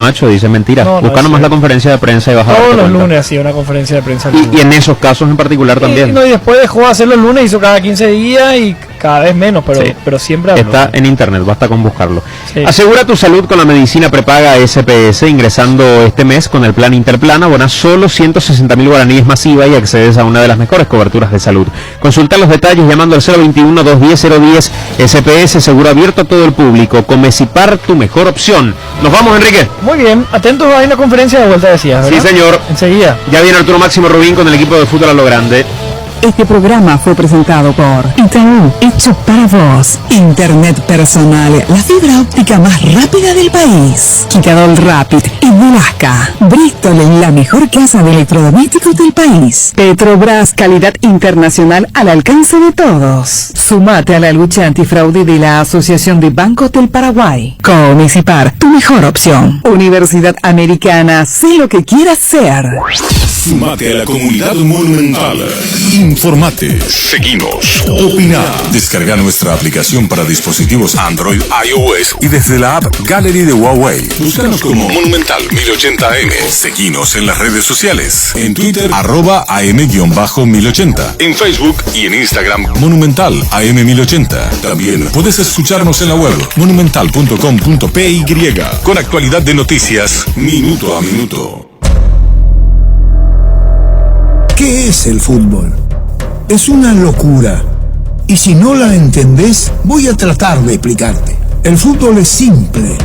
Nacho dice mentira. Busca nomás la conferencia de prensa y vas a todos los lunes hacía una conferencia de prensa. Y en esos casos en particular también. Y después dejó de hacer los lunes, hizo cada 15 días y cada vez menos, pero siempre habló. Está en internet, basta con buscarlo. Sí. Asegura tu salud con la medicina prepaga SPS, ingresando este mes con el plan Interplan, abonas solo 160.000 guaraníes masiva y accedes a una de las mejores coberturas de salud. Consulta los detalles llamando al 021-210-010. SPS, seguro abierto a todo el público. Comecipar, tu mejor opción. Nos vamos, Enrique. Muy bien, atentos a la conferencia de vuelta, decías, ¿verdad? Sí, señor. Enseguida. Ya viene Arturo Máximo Rubín con el equipo de fútbol a lo grande. Este programa fue presentado por Itaú, hecho para vos. Internet personal, la fibra óptica más rápida del país. Quitadol Rapid y Velasca. Bristol, la mejor casa de electrodomésticos del país. Petrobras, calidad internacional al alcance de todos. Sumate a la lucha antifraude de la Asociación de Bancos del Paraguay. Comecipar, tu mejor opción. Universidad Americana, sé lo que quieras ser. Sumate a la comunidad monumental. Informate, seguinos, opina. Descarga nuestra aplicación para dispositivos Android, iOS y desde la app Gallery de Huawei. Búscanos como Monumental 1080M. Seguinos en las redes sociales. En Twitter, @AM-1080. En Facebook y en Instagram, Monumental AM1080. También puedes escucharnos en la web monumental.com.py con actualidad de noticias minuto a minuto. ¿Qué es el fútbol? Es una locura. Y si no la entendés, voy a tratar de explicarte. El fútbol es simple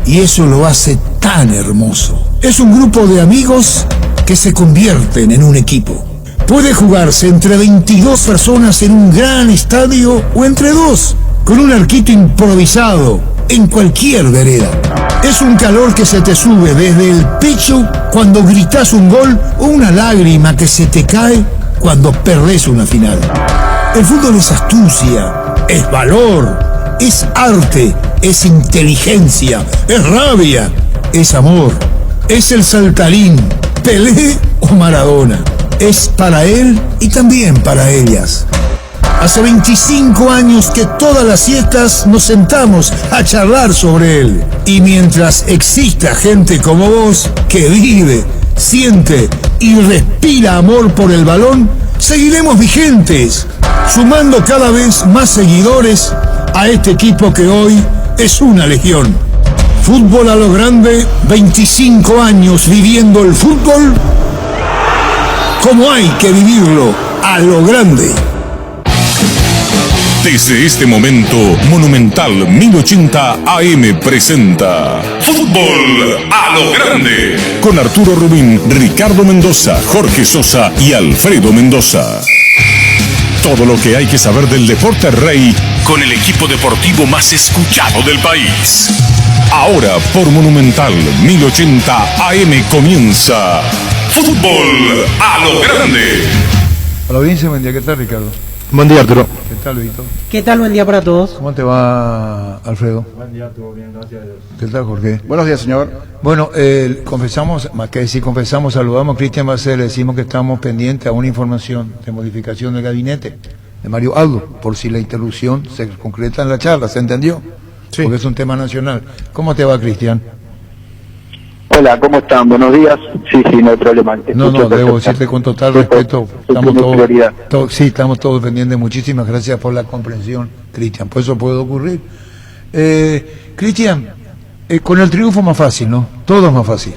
y eso lo hace tan hermoso. Es un grupo de amigos que se convierten en un equipo. Puede jugarse entre 22 personas en un gran estadio o entre dos, con un arquito improvisado en cualquier vereda. Es un calor que se te sube desde el pecho cuando gritas un gol o una lágrima que se te cae cuando perdés una final. El fútbol es astucia, es valor, es arte, es inteligencia, es rabia, es amor, es el saltarín, Pelé o Maradona. Es para él y también para ellas. Hace 25 años que todas las siestas nos sentamos a charlar sobre él. Y mientras exista gente como vos que vive, siente y respira amor por el balón, seguiremos vigentes, sumando cada vez más seguidores a este equipo que hoy es una legión. Fútbol a lo grande, 25 años viviendo el fútbol como hay que vivirlo, a lo grande. Desde este momento, Monumental 1080 AM presenta Fútbol a lo Grande con Arturo Rubín, Ricardo Mendoza, Jorge Sosa y Alfredo Mendoza. Todo lo que hay que saber del deporte rey con el equipo deportivo más escuchado del país. Ahora por Monumental 1080 AM comienza Fútbol a lo Grande. Hola, audiencia, buen día. ¿Qué tal, Ricardo? Buen día, Arturo. ¿Qué tal, Luisito? ¿Qué tal? Buen día para todos. ¿Cómo te va, Alfredo? Buen día, todo bien, gracias a Dios. ¿Qué tal, Jorge? Buenos días, señor. Bueno, confesamos, más que decir confesamos, saludamos a Cristian Bacel, le decimos que estamos pendientes a una información de modificación del gabinete de Mario Aldo, por si la interrupción se concreta en la charla, ¿se entendió? Sí. Porque es un tema nacional. ¿Cómo te va, Cristian? Hola, ¿cómo están? Buenos días. Sí, no hay problema. No, debo decirte con total respeto, estamos todos pendientes. Muchísimas gracias por la comprensión, Cristian, pues eso puede ocurrir. Cristian, con el triunfo más fácil, ¿no? Todo es más fácil.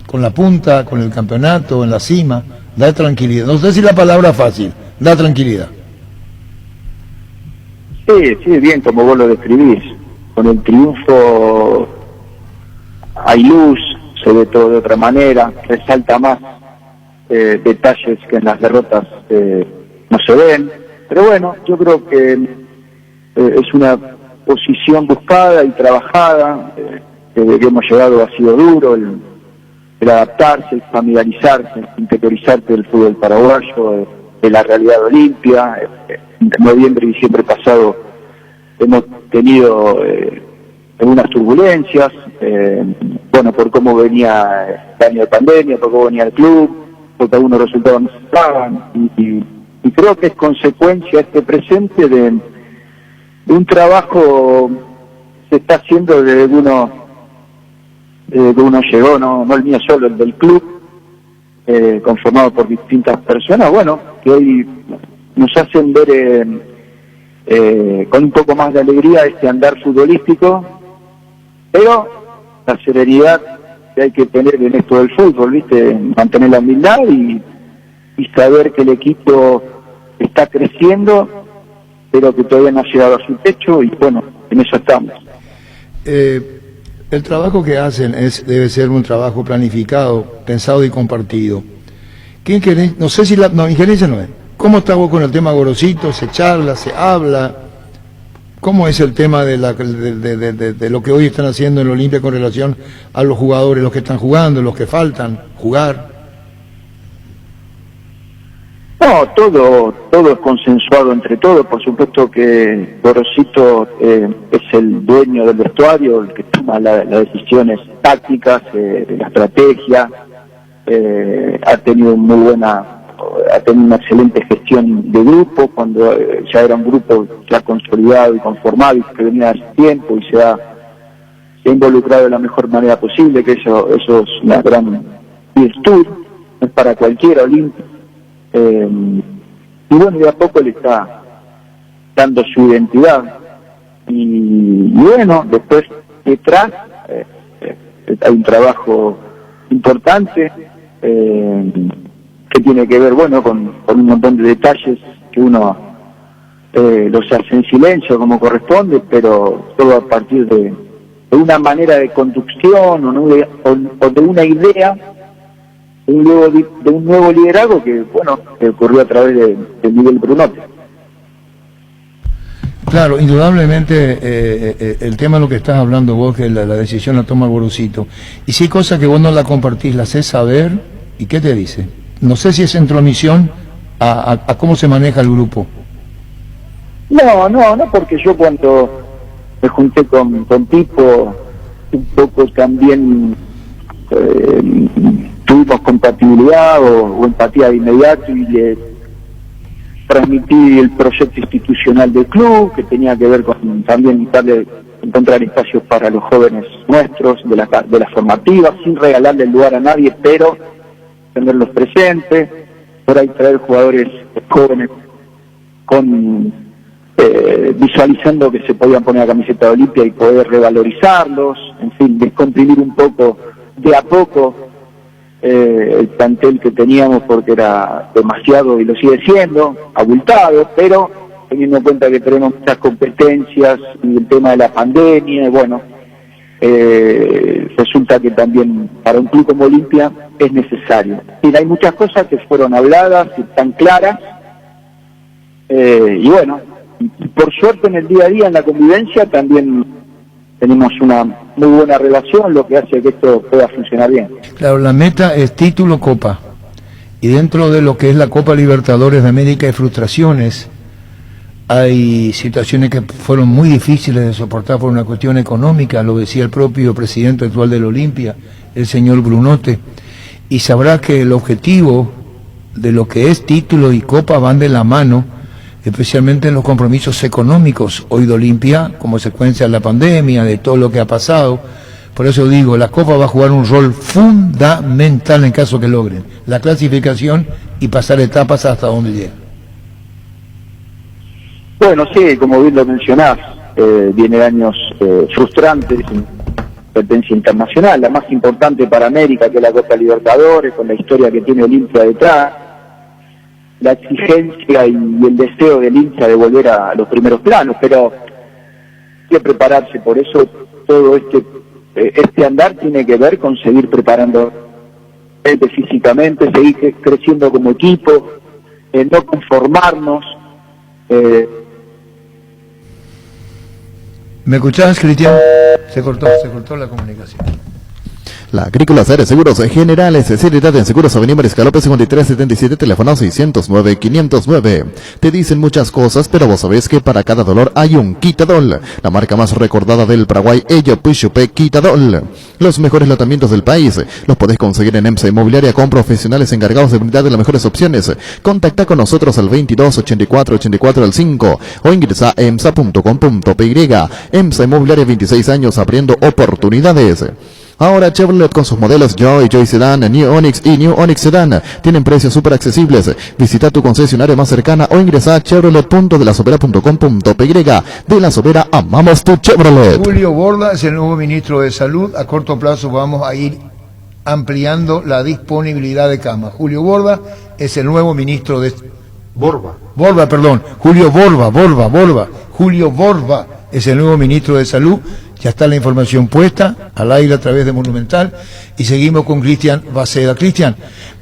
Con la punta, con el campeonato, en la cima, da tranquilidad. No sé si la palabra fácil, da tranquilidad. Sí, bien, como vos lo describís. Con el triunfo hay luz, se ve todo de otra manera, resalta más detalles que en las derrotas no se ven, pero bueno, yo creo que es una posición buscada y trabajada, desde que hemos llegado ha sido duro el adaptarse, el familiarizarse, interiorizarte del fútbol paraguayo, de la realidad olimpia. En noviembre y diciembre pasado hemos tenido algunas turbulencias, por cómo venía el año de pandemia, por cómo venía el club, porque algunos resultados no se estaban, y creo que es consecuencia este presente de un trabajo que se está haciendo desde unos de uno llegó, no el mío solo, el del club, conformado por distintas personas, bueno, que hoy nos hacen ver con un poco más de alegría este andar futbolístico, pero la serenidad que hay que tener en esto del fútbol, ¿viste? Mantener la humildad y saber que el equipo está creciendo, pero que todavía no ha llegado a su techo, y bueno, en eso estamos. El trabajo que hacen debe ser un trabajo planificado, pensado y compartido. No sé si injerencia no es. ¿Cómo está vos con el tema Gorosito? ¿Se charla, se habla? ¿Cómo es el tema de lo que hoy están haciendo en el Olimpia con relación a los jugadores, los que están jugando, los que faltan jugar? No, todo es consensuado entre todos. Por supuesto que Gorosito es el dueño del vestuario, el que toma las decisiones tácticas, de la estrategia. Ha tenido una excelente gestión de grupo, cuando ya era un grupo ya consolidado y conformado y que venía hace tiempo, y se ha involucrado de la mejor manera posible, que eso es una gran virtud, no es para cualquiera Olimpia. Y bueno, de a poco le está dando su identidad, y bueno, después detrás hay un trabajo importante que tiene que ver, bueno, con un montón de detalles que uno los hace en silencio como corresponde, pero todo a partir de una manera de conducción o de una idea de un nuevo liderazgo que ocurrió a través de Miguel Brunote. Claro, indudablemente el tema de lo que estás hablando vos, que la decisión la toma Gorosito. Y si hay cosas que vos no la compartís, la haces saber, ¿y qué te dice? No sé si es intromisión a cómo se maneja el grupo. No, porque yo cuando me junté con Pipo, un poco también tuvimos compatibilidad o empatía de inmediato, y le transmití el proyecto institucional del club, que tenía que ver con también encontrar espacios para los jóvenes nuestros, de las formativas, sin regalarle el lugar a nadie, pero tenerlos presentes, por ahí traer jugadores jóvenes visualizando que se podían poner la camiseta de Olimpia y poder revalorizarlos, en fin, descomprimir un poco, de a poco, el plantel que teníamos, porque era demasiado, y lo sigue siendo, abultado, pero teniendo en cuenta que tenemos muchas competencias y el tema de la pandemia, y bueno, resulta que también para un club como Olimpia es necesario. Y hay muchas cosas que fueron habladas y están claras, y bueno, por suerte en el día a día, en la convivencia, también tenemos una muy buena relación, lo que hace que esto pueda funcionar bien. Claro, la meta es título Copa, y dentro de lo que es la Copa Libertadores de América hay frustraciones, hay situaciones que fueron muy difíciles de soportar por una cuestión económica, lo decía el propio presidente actual del Olimpia, el señor Brunote, y sabrá que el objetivo de lo que es título y Copa van de la mano, especialmente en los compromisos económicos hoy de Olimpia, como consecuencia de la pandemia, de todo lo que ha pasado. Por eso digo, la Copa va a jugar un rol fundamental en caso que logren la clasificación y pasar etapas hasta donde lleguen. Bueno, sí, como bien lo mencionás, viene años frustrantes en competencia internacional, la más importante para América, que es la Copa Libertadores, con la historia que tiene Olimpia detrás, la exigencia y el deseo del hincha de volver a los primeros planos, pero hay que prepararse. Por eso todo este andar tiene que ver con seguir preparando físicamente, seguir creciendo como equipo, no conformarnos. ¿Me escuchás, Cristian? Se cortó la comunicación. La Agrícola Seres Seguros Generales, especialidad en seguros, Avenida Mariscal López 5377, teléfono 609-509. Te dicen muchas cosas, pero vos sabés que para cada dolor hay un Quitadol. La marca más recordada del Paraguay, Ello Puchupe Quitadol. Los mejores tratamientos del país los podés conseguir en EMSA Inmobiliaria con profesionales encargados de brindar las mejores opciones. Contacta con nosotros al 22 84 84 al 5 o ingresa a emsa.com.py. EMSA Inmobiliaria, 26 años abriendo oportunidades. Ahora Chevrolet con sus modelos Joy, Joy Sedan, New Onix y New Onix Sedan tienen precios súper accesibles. Visita tu concesionaria más cercana o ingresa a chevrolet.delasovera.com.py. De La Sobera, amamos tu Chevrolet. Julio Borda es el nuevo ministro de Salud. A corto plazo vamos a ir ampliando la disponibilidad de camas. Julio Borda es el nuevo ministro de... Julio Borba es el nuevo ministro de Salud. Ya está la información puesta al aire a través de Monumental y seguimos con Cristian Baceda. Cristian,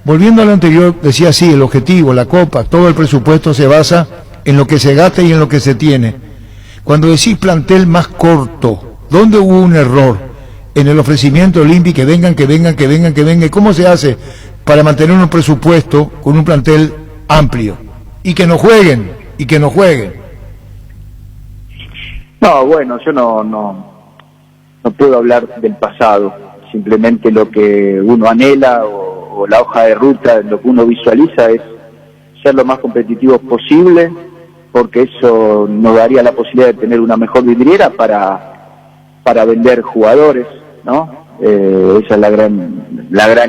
volviendo a lo anterior, decía así, el objetivo, la Copa, todo el presupuesto se basa en lo que se gasta y en lo que se tiene. Cuando decís plantel más corto, ¿dónde hubo un error? En el ofrecimiento olímpico, que vengan, ¿y cómo se hace para mantener un presupuesto con un plantel amplio? Y que no jueguen. No, bueno, yo no puedo hablar del pasado, simplemente lo que uno anhela o la hoja de ruta, lo que uno visualiza es ser lo más competitivos posible, porque eso nos daría la posibilidad de tener una mejor vidriera para vender jugadores, ¿no? Esa es la gran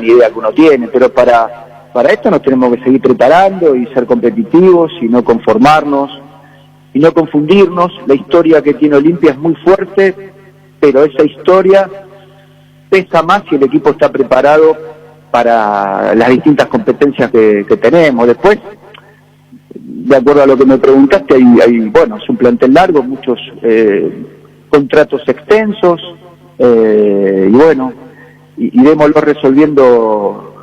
idea que uno tiene, pero para esto nos tenemos que seguir preparando y ser competitivos y no conformarnos y no confundirnos. La historia que tiene Olimpia es muy fuerte, pero esa historia pesa más si el equipo está preparado para las distintas competencias que tenemos. Después, de acuerdo a lo que me preguntaste, bueno, es un plantel largo, muchos contratos extensos, y bueno, iremoslo resolviendo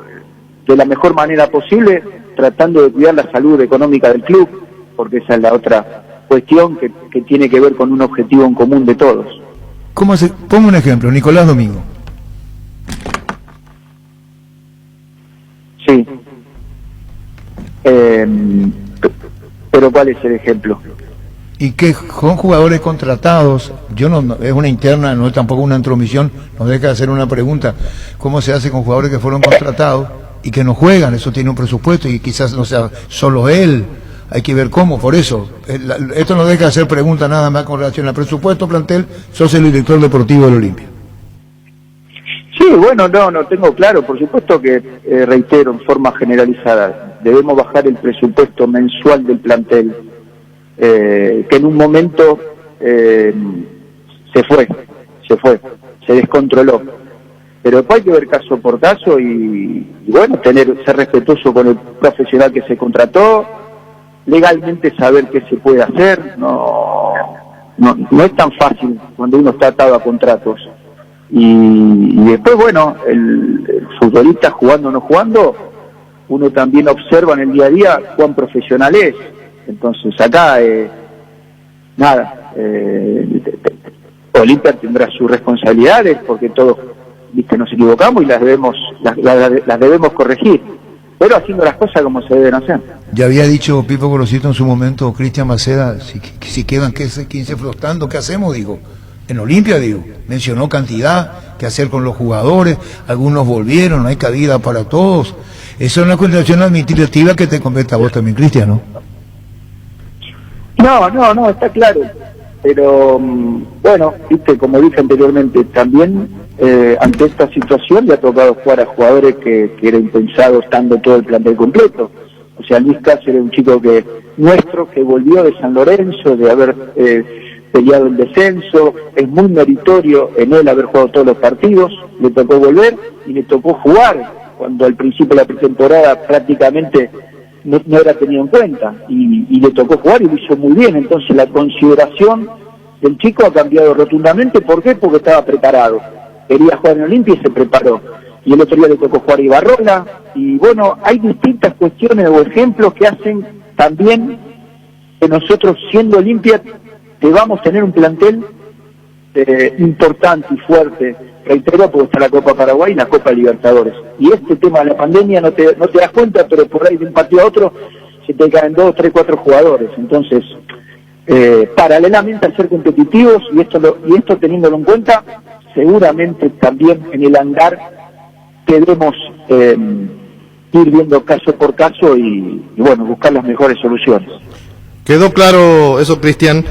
de la mejor manera posible, tratando de cuidar la salud económica del club, porque esa es la otra cuestión que tiene que ver con un objetivo en común de todos. Pongo un ejemplo, Nicolás Domingo. Sí. Pero ¿cuál es el ejemplo? Y que son jugadores contratados, es una interna, no es tampoco una intromisión, nos deja de hacer una pregunta, ¿cómo se hace con jugadores que fueron contratados y que no juegan? Eso tiene un presupuesto y quizás no sea solo él, hay que ver cómo, por eso, esto no deja de hacer pregunta nada más con relación al presupuesto plantel, sos el director deportivo del Olimpia. Sí, bueno, no tengo claro, por supuesto que, reitero, en forma generalizada, debemos bajar el presupuesto mensual del plantel, que en un momento se descontroló, pero después hay que ver caso por caso y bueno, ser respetuoso con el profesional que se contrató, legalmente saber qué se puede hacer. No es tan fácil cuando uno está atado a contratos. Y después, bueno, el futbolista jugando o no jugando, uno también observa en el día a día cuán profesional es. Entonces acá, Olimpia tendrá sus responsabilidades, porque todos, nos equivocamos y las debemos corregir, pero haciendo las cosas como se deben hacer. Ya había dicho Pipo Gorosito en su momento, Cristian Baceda, si quedan 15 flotando, ¿qué hacemos? Digo, en Olimpia, mencionó cantidad, qué hacer con los jugadores, algunos volvieron, no hay cabida para todos. Esa es una cuestión administrativa que te compete a vos también, Cristian, ¿no? No, está claro, pero bueno, como dije anteriormente, también ante esta situación le ha tocado jugar a jugadores que era impensado estando todo el plantel completo. O sea, Luis Cáceres, un chico nuestro que volvió de San Lorenzo, de haber peleado el descenso, es muy meritorio en él haber jugado todos los partidos, le tocó volver y le tocó jugar cuando al principio de la pretemporada prácticamente no era tenido en cuenta, y le tocó jugar y lo hizo muy bien. Entonces la consideración del chico ha cambiado rotundamente. ¿Por qué? Porque estaba preparado, quería jugar en Olimpia y se preparó, y el otro día le tocó jugar a Ibarrola, y bueno, hay distintas cuestiones o ejemplos que hacen también que nosotros, siendo Olimpia, debamos tener un plantel importante y fuerte. Reitero, porque está la Copa Paraguay y la Copa Libertadores. Y este tema de la pandemia no te das cuenta, pero por ahí de un partido a otro se te caen 2, 3, 4 jugadores. Entonces, paralelamente a ser competitivos, y esto teniéndolo en cuenta, seguramente también en el andar debemos ir viendo caso por caso y bueno, buscar las mejores soluciones. Quedó claro eso, Cristian.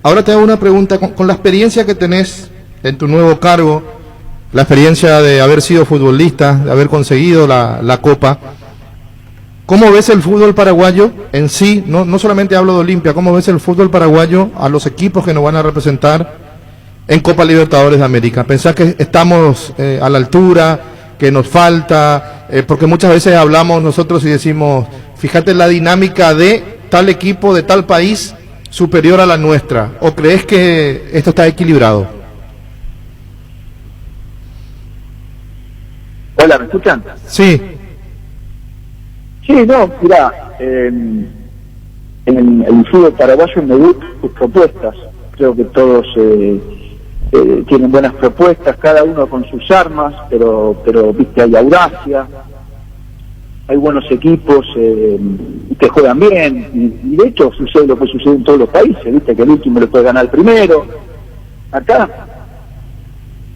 Ahora te hago una pregunta. Con la experiencia que tenés en tu nuevo cargo, la experiencia de haber sido futbolista, de haber conseguido la Copa. ¿Cómo ves el fútbol paraguayo en sí? No solamente hablo de Olimpia, ¿cómo ves el fútbol paraguayo a los equipos que nos van a representar en Copa Libertadores de América? ¿Pensás que estamos a la altura, que nos falta? Porque muchas veces hablamos nosotros y decimos, fíjate la dinámica de tal equipo, de tal país, superior a la nuestra. ¿O crees que esto está equilibrado? Hola, ¿me escuchan? Sí. Sí, no, mirá, en el fútbol paraguayo me gustan sus propuestas. Creo que todos tienen buenas propuestas, cada uno con sus armas, pero viste, hay audacia, hay buenos equipos que juegan bien, y de hecho sucede lo que sucede en todos los países, viste, que el último le puede ganar al primero. Acá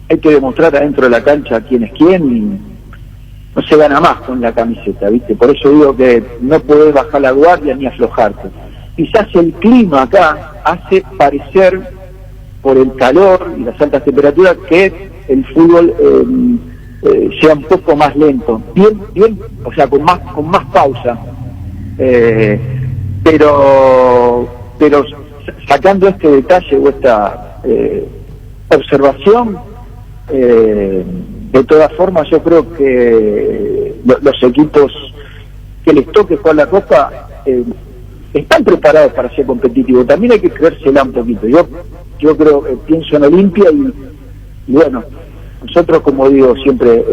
hay que demostrar adentro de la cancha quién es quién, y no se gana más con la camiseta, ¿viste? Por eso digo que no podés bajar la guardia ni aflojarte. Quizás el clima acá hace parecer, por el calor y las altas temperaturas, que el fútbol sea un poco más lento, bien, o sea, con más pausa. Pero sacando este detalle o esta observación, de todas formas yo creo que los equipos que les toque jugar la Copa están preparados para ser competitivos. También hay que creérsela un poquito. Yo creo, pienso en Olimpia y bueno, nosotros, como digo siempre,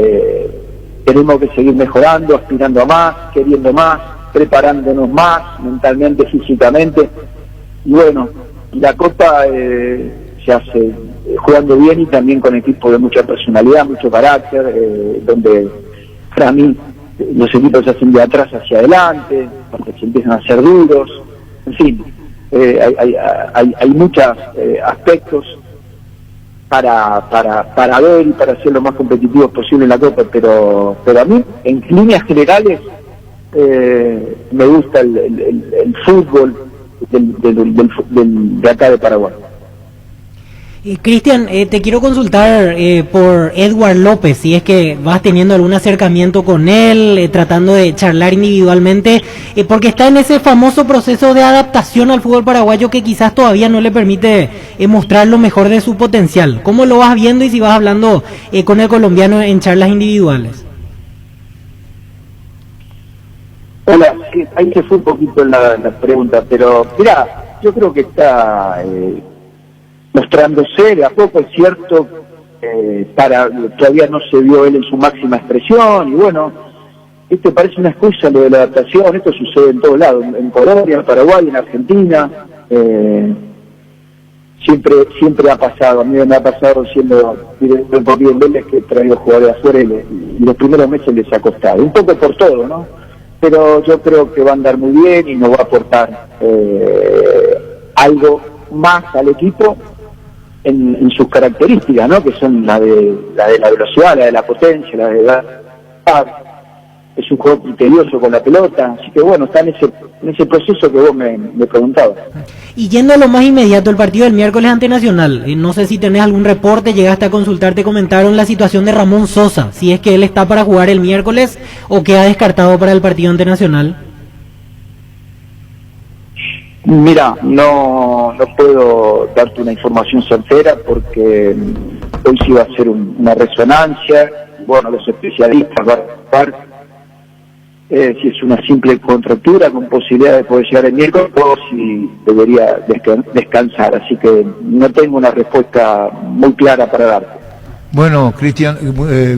tenemos que seguir mejorando, aspirando a más, queriendo más, preparándonos más mentalmente, físicamente, y bueno, la Copa se hace jugando bien y también con equipos de mucha personalidad, mucho carácter, donde para mí los equipos se hacen de atrás hacia adelante, porque se empiezan a ser duros, en fin, hay muchos aspectos para ver y para ser lo más competitivos posible en la Copa, pero a mí, en líneas generales, me gusta el fútbol de acá de Paraguay. Cristian, te quiero consultar por Edward López, si es que vas teniendo algún acercamiento con él, tratando de charlar individualmente, porque está en ese famoso proceso de adaptación al fútbol paraguayo que quizás todavía no le permite mostrar lo mejor de su potencial. ¿Cómo lo vas viendo y si vas hablando con el colombiano en charlas individuales? Hola, sí, ahí se fue un poquito la pregunta, pero mirá, yo creo que está mostrándose de a poco, es cierto, todavía no se vio él en su máxima expresión, y bueno, esto parece una excusa lo de la adaptación, esto sucede en todos lados, en Colombia, en Paraguay, en Argentina, siempre ha pasado. A mí me ha pasado siendo director por bien Vélez, que he traído jugadores afuera y los primeros meses les ha costado, un poco por todo, ¿no? Pero yo creo que va a andar muy bien y nos va a aportar algo más al equipo en sus características, ¿no? Que son la de la velocidad, la de la potencia, la de es un juego criterioso con la pelota, así que bueno, está en ese proceso que vos me preguntabas. Y yendo a lo más inmediato, el partido del miércoles ante Nacional, no sé si tenés algún reporte, llegaste a consultar, te comentaron la situación de Ramón Sosa, si es que él está para jugar el miércoles o queda descartado para el partido ante Nacional. Mira, no puedo darte una información certera porque hoy sí va a ser una resonancia, bueno, los especialistas van a ver si es una simple contractura con posibilidad de poder llegar el miércoles o si debería descansar, así que no tengo una respuesta muy clara para darte. Bueno, Cristian,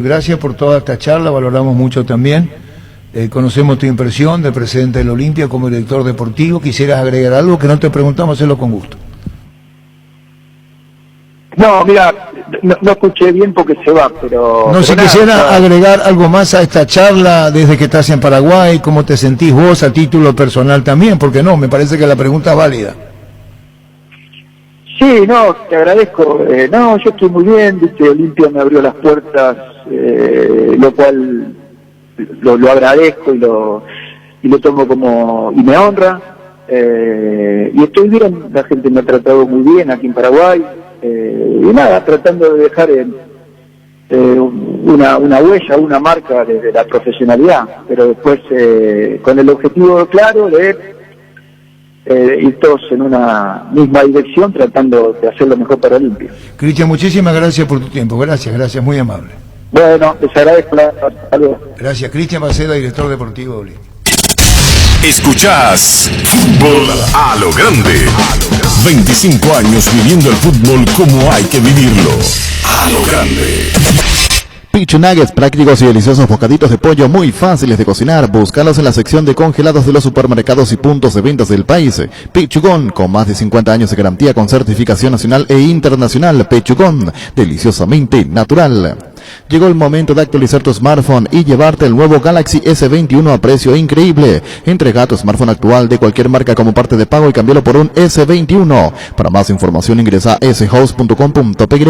gracias por toda esta charla, valoramos mucho también. Conocemos tu impresión de presidente del Olimpia como director deportivo. ¿Quisieras agregar algo que no te preguntamos? Hacerlo con gusto. No, mira, no escuché bien porque se va, pero... No, si quisiera agregar algo más a esta charla desde que estás en Paraguay, ¿cómo te sentís vos a título personal también? Porque no, me parece que la pregunta es válida. Sí, no, te agradezco. No, yo estoy muy bien, viste, Olimpia me abrió las puertas, lo cual... Lo agradezco y lo tomo como y me honra, y estoy bien, la gente me ha tratado muy bien aquí en Paraguay, y nada, tratando de dejar una huella, una marca de la profesionalidad, pero después con el objetivo claro de ir todos en una misma dirección tratando de hacer lo mejor para Olimpia. Cristian, muchísimas gracias por tu tiempo. Gracias, muy amable. Bueno, les agradezco saludos. Gracias. Cristian Baceda, director deportivo de Olimpia. Escuchás Fútbol a lo Grande. 25 años viviendo el fútbol como hay que vivirlo. A lo Grande. Pitch Nuggets, prácticos y deliciosos bocaditos de pollo muy fáciles de cocinar. Búscalos en la sección de congelados de los supermercados y puntos de ventas del país. Pechugón, con más de 50 años de garantía con certificación nacional e internacional. Pechugón, deliciosamente natural. Llegó el momento de actualizar tu smartphone y llevarte el nuevo Galaxy S21 a precio increíble. Entrega tu smartphone actual de cualquier marca como parte de pago y cámbialo por un S21. Para más información ingresa a shouse.com.py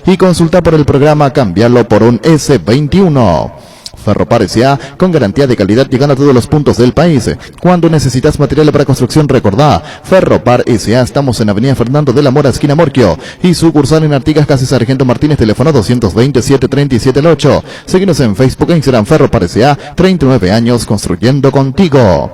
y consulta por el programa Cambiarlo por un S21. Ferropar S.A. con garantía de calidad llegando a todos los puntos del país. Cuando necesitas material para construcción, recordá, Ferropar S.A. Estamos en Avenida Fernando de la Mora, esquina Morquio, y sucursal en Artigas, casi Sargento Martínez, teléfono 220-737-8. Síguenos en Facebook e Instagram. Ferropar S.A. 39 años construyendo contigo.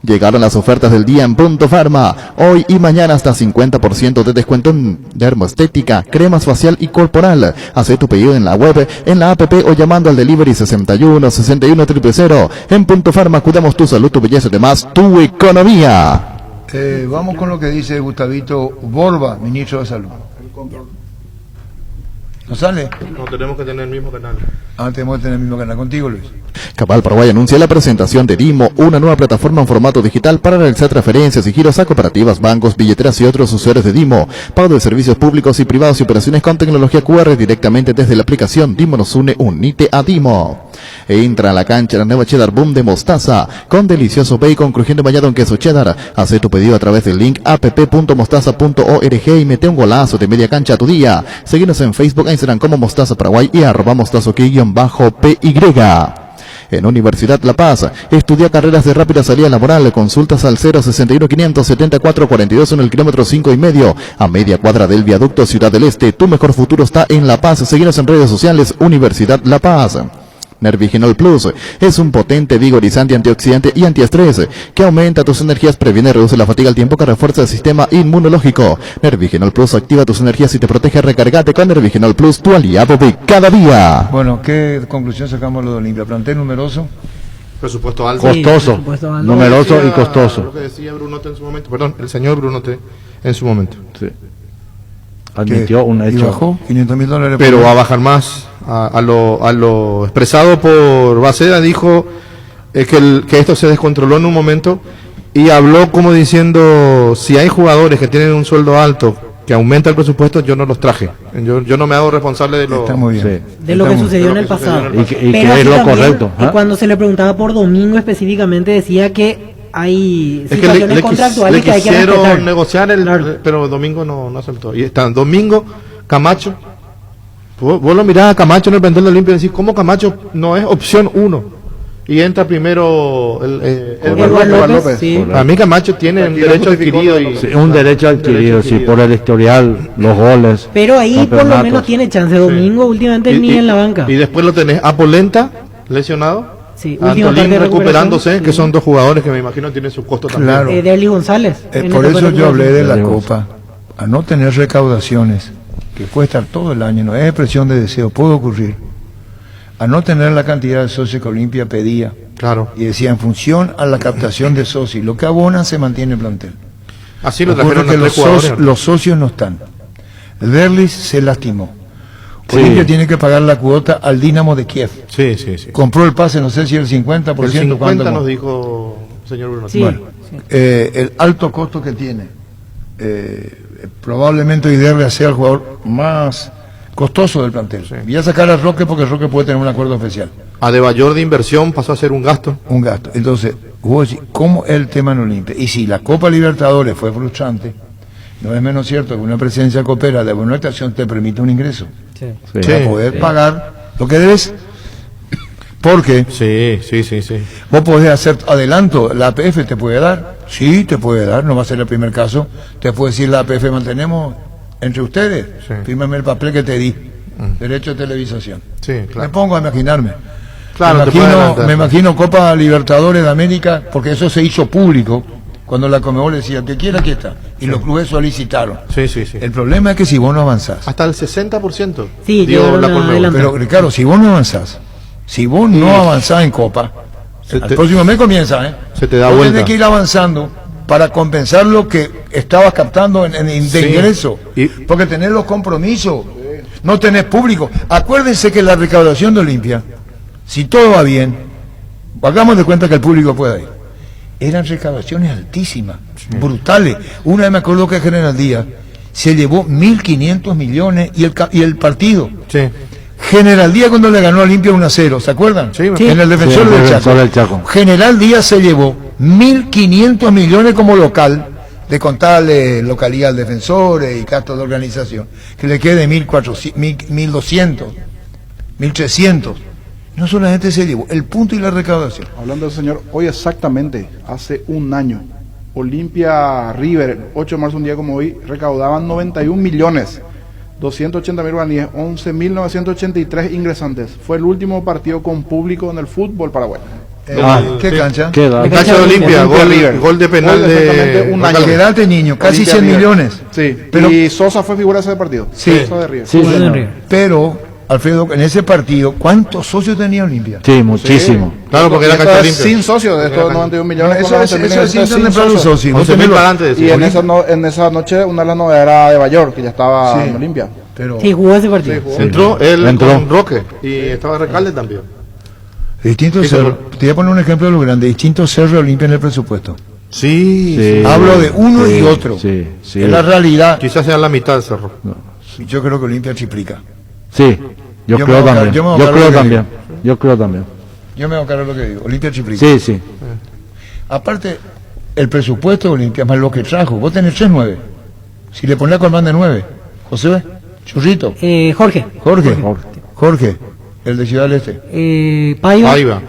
Llegaron las ofertas del día en Punto Farma. Hoy y mañana hasta 50% de descuento en dermoestética, cremas facial y corporal. Haz tu pedido en la web, en la app o llamando al delivery 61 61 000. En Punto Farma cuidamos tu salud, tu belleza y además tu economía. Vamos con lo que dice Gustavito Borba, ministro de Salud. ¿No sale? No, tenemos que tener el mismo canal. Tenemos que tener el mismo canal. Contigo, Luis. Cabal Paraguay anuncia la presentación de Dimo, una nueva plataforma en formato digital para realizar transferencias y giros a cooperativas, bancos, billeteras y otros usuarios de Dimo. Pago de servicios públicos y privados y operaciones con tecnología QR directamente desde la aplicación. Dimo nos une, unite a Dimo. Entra a la cancha la nueva Cheddar Boom de mostaza, con delicioso bacon crujiente bañado en queso cheddar. Haz tu pedido a través del link app.mostaza.org y mete un golazo de media cancha a tu día. Seguinos en Facebook e Instagram como Mostaza Paraguay y @mostazo_PY. En Universidad La Paz, estudia carreras de rápida salida laboral. Consultas al 061 574 42 en el kilómetro 5,5, a media cuadra del viaducto Ciudad del Este. Tu mejor futuro está en La Paz. Seguinos en redes sociales, Universidad La Paz. Nervigenol Plus es un potente vigorizante, antioxidante y antiestrés que aumenta tus energías, previene y reduce la fatiga al tiempo que refuerza el sistema inmunológico. Nervigenol Plus activa tus energías y te protege. Recargate con Nervigenol Plus, tu aliado de cada día. Bueno, ¿qué conclusión sacamos lo de Olimpia? ¿Plantel numeroso? Presupuesto alto. Costoso. Numeroso y costoso. Lo que decía Brunote en su momento, perdón, el señor Brunote en su momento. Sí. Admitió un hecho. ¿Y bajó? $500,000. Pero va a bajar más. A lo expresado por Baceda, dijo que esto se descontroló en un momento y habló como diciendo, si hay jugadores que tienen un sueldo alto que aumenta el presupuesto, yo no los traje. Yo no me hago responsable de lo, Está muy bien. De lo que sucedió en el pasado. Y que es lo correcto. Y cuando se le preguntaba por Domingo específicamente, decía que hay situaciones contractuales que hay que respetar. Quisieron negociar, pero Domingo no aceptó. Y está Domingo, Camacho. Vos lo mirás a Camacho en el plantel de Olimpia y decís, ¿cómo Camacho no es opción 1? Y entra primero Edward López. Sí. A mí Camacho tiene un derecho adquirido. Sí, un derecho adquirido, sí, por el historial, los goles. Pero ahí por lo menos tiene chance. Domingo últimamente ni en la banca. Y después lo tenés a Polenta, lesionado. Sí, Antolín recuperándose, que son dos jugadores que me imagino tienen su costo también. Claro. De Eli González. Por eso yo hablé de la Copa. A no tener recaudaciones, que puede estar todo el año, no es expresión de deseo, puede ocurrir. A no tener la cantidad de socios que Olimpia pedía. Claro. Y decía, en función a la captación de socios, lo que abonan se mantiene el plantel. Así lo Ocurre trajeron que los socios no están. Derlis se lastimó. Olimpia tiene que pagar la cuota al Dinamo de Kiev. Sí. Compró el pase, no sé si el 50%. El 50% nos dijo señor Bruno. Sí. Bueno, el alto costo que tiene. Probablemente Derlis sea el jugador más costoso del plantel. Sí. Voy a sacar a Roque porque Roque puede tener un acuerdo especial. Adebayor de inversión pasó a ser un gasto. Un gasto. Entonces, ¿cómo es el tema en Olimpia? Y si la Copa Libertadores fue frustrante, no es menos cierto que una presencia copera de buena actuación te permite un ingreso. Para poder pagar lo que debes. Porque vos podés hacer adelanto, la APF te puede dar, sí te puede dar, no va a ser el primer caso, te puede decir la APF mantenemos entre ustedes, fírmame el papel que te di. derecho de televisación. Sí, Me claro. pongo a imaginarme. Claro, te puede adelantar. Me imagino Copa Libertadores de América, porque eso se hizo público, cuando la Conmebol decía, el que quiera, aquí está. Y los clubes solicitaron. Sí. El problema es que si vos no avanzás, Hasta el 60%. Sí, dio llegaron la a Conmebol. adelantar. pero Ricardo, si vos no avanzás, si vos no avanzás en Copa, el próximo mes comienza, se te da vos vuelta. tenés que ir avanzando para compensar lo que estabas captando de Sí. ingreso, Y- porque tenés los compromisos, no tenés público. Acuérdense que la recaudación de Olimpia, si todo va bien, hagamos de cuenta que el público pueda ir, eran recaudaciones altísimas, brutales. Una vez me acuerdo que General Díaz se llevó 1.500 millones y el partido. Sí. General Díaz cuando le ganó a Olimpia 1-0, ¿se acuerdan? Sí, En el defensor, Sí, del, el Chaco. Defensor del Chaco. General Díaz se llevó 1.500 millones como local, de contarle localidad al defensor y gastos de organización, que le quede 1.200, 1.300. No solamente se llevó el punto y la recaudación. Hablando del señor, hoy exactamente, hace un año, Olimpia River, 8 de marzo, un día como hoy, recaudaban 91 millones, 280 mil guaraníes, 11.983 ingresantes. Fue el último partido con público en el fútbol paraguayo. ¿Qué cancha? ¿Qué edad? Cancha de Olimpia, gol de penal Hoy exactamente de un año. Quedate niño, casi Olimpia 100 River. millones. Sí, Pero- y Sosa fue figura de ese partido. Sí. Sosa de River. Sí, Bueno, señor. River. Pero, Alfredo, en ese partido, ¿cuántos socios tenía Olimpia? Sí, muchísimo. Claro, porque Y era esto cancha es limpia. sin socios de estos 91 millones. Eso con es 11.000 sin ingresantes, para los socios. Vos 11.000 tenés para los- antes. Y en esa noche una de las novedades era de Bayor, que ya estaba Sí. en Olimpia. Pero Sí, jugó ese partido. Entró él Entró. con Roque y estaba Recalde también. distintos Eso cerros. no- Te voy a poner un ejemplo de lo grande. Distintos cerros de Olimpia en el presupuesto. Sí. Hablo de uno y otro. Sí, sí. Es la realidad. Quizás sea la mitad del cerro. Yo creo que Olimpia triplica. Sí, yo Yo me creo voy a también. yo me voy a Yo cargar creo lo que también. Yo creo también. Yo me voy a cargar lo que digo. Olimpia triplica. Sí, sí. Aparte, el presupuesto de Olimpia más lo que trajo. Vos tenés 3-9. Si le pones a Colmán de 9. José, Churrito, Jorge. Jorge, el de Ciudad del Este. Paiva. Ahí va.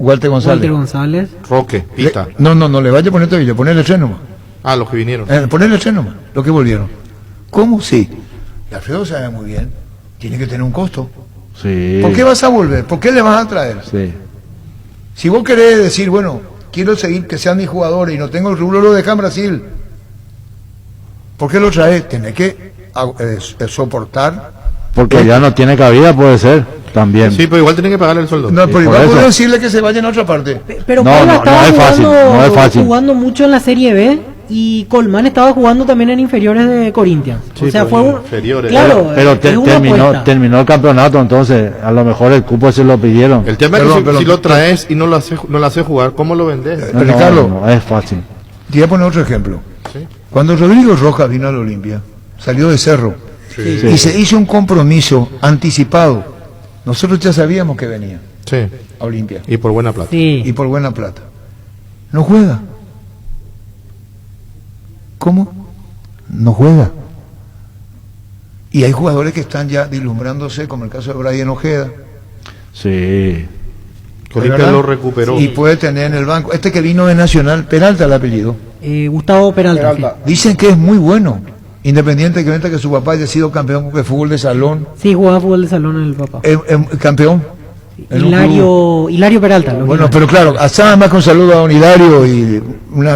Walter González. Walter González. Roque, Pita. No le vaya a poner todavía, ponele 3 nomás. Ah, los que vinieron. Ponerle 3 nomás, lo que volvieron. ¿Cómo? Sí. Y Alfredo sabe muy bien, tiene que tener un costo. Sí. ¿Por qué vas a volver? ¿Por qué le vas a traer? Sí. Si vos querés decir, bueno, quiero seguir que sean mis jugadores y no tengo el rublo, lo dejan en Brasil. ¿Por qué lo traes? Tenés que soportar. Porque ya no tiene cabida, puede ser. También. Sí, pero igual tienen que pagarle el sueldo. No, pero por igual eso. podés decirle que se vayan a otra parte. Pero No, Paiva no, estaba no es fácil, jugando, no es fácil. jugando mucho en la Serie B y Colmán estaba jugando también en inferiores de Corinthians. Sí, o sea, pero fue un... inferiores. Claro, Pero es una apuesta. terminó el campeonato, entonces a lo mejor el cupo se lo pidieron. El tema es Perdón, que perdón. si lo traes y no lo haces jugar, ¿cómo lo vendes? No, Ricardo. no es fácil. Te voy a poner otro ejemplo. Sí. Cuando Rodrigo Rojas vino a la Olimpia, salió de Cerro y se hizo un compromiso anticipado. Nosotros ya sabíamos que venía Sí. a Olimpia Y por buena plata. Sí. y por buena plata. No juega. ¿Cómo? No juega. Y hay jugadores que están ya deslumbrándose, como el caso de Brian Ojeda. Sí. Olimpia ¿verdad? lo recuperó. Y puede tener en el banco. Este que vino de Nacional, Peralta el apellido. Gustavo Peralta. Dicen que es muy bueno. Independientemente que su papá haya sido campeón de fútbol de salón. Sí, jugaba fútbol de salón en el papá. Campeón. en un club. Hilario Peralta. lo Bueno, que- pero claro, hasta más con saludo a don Hilario y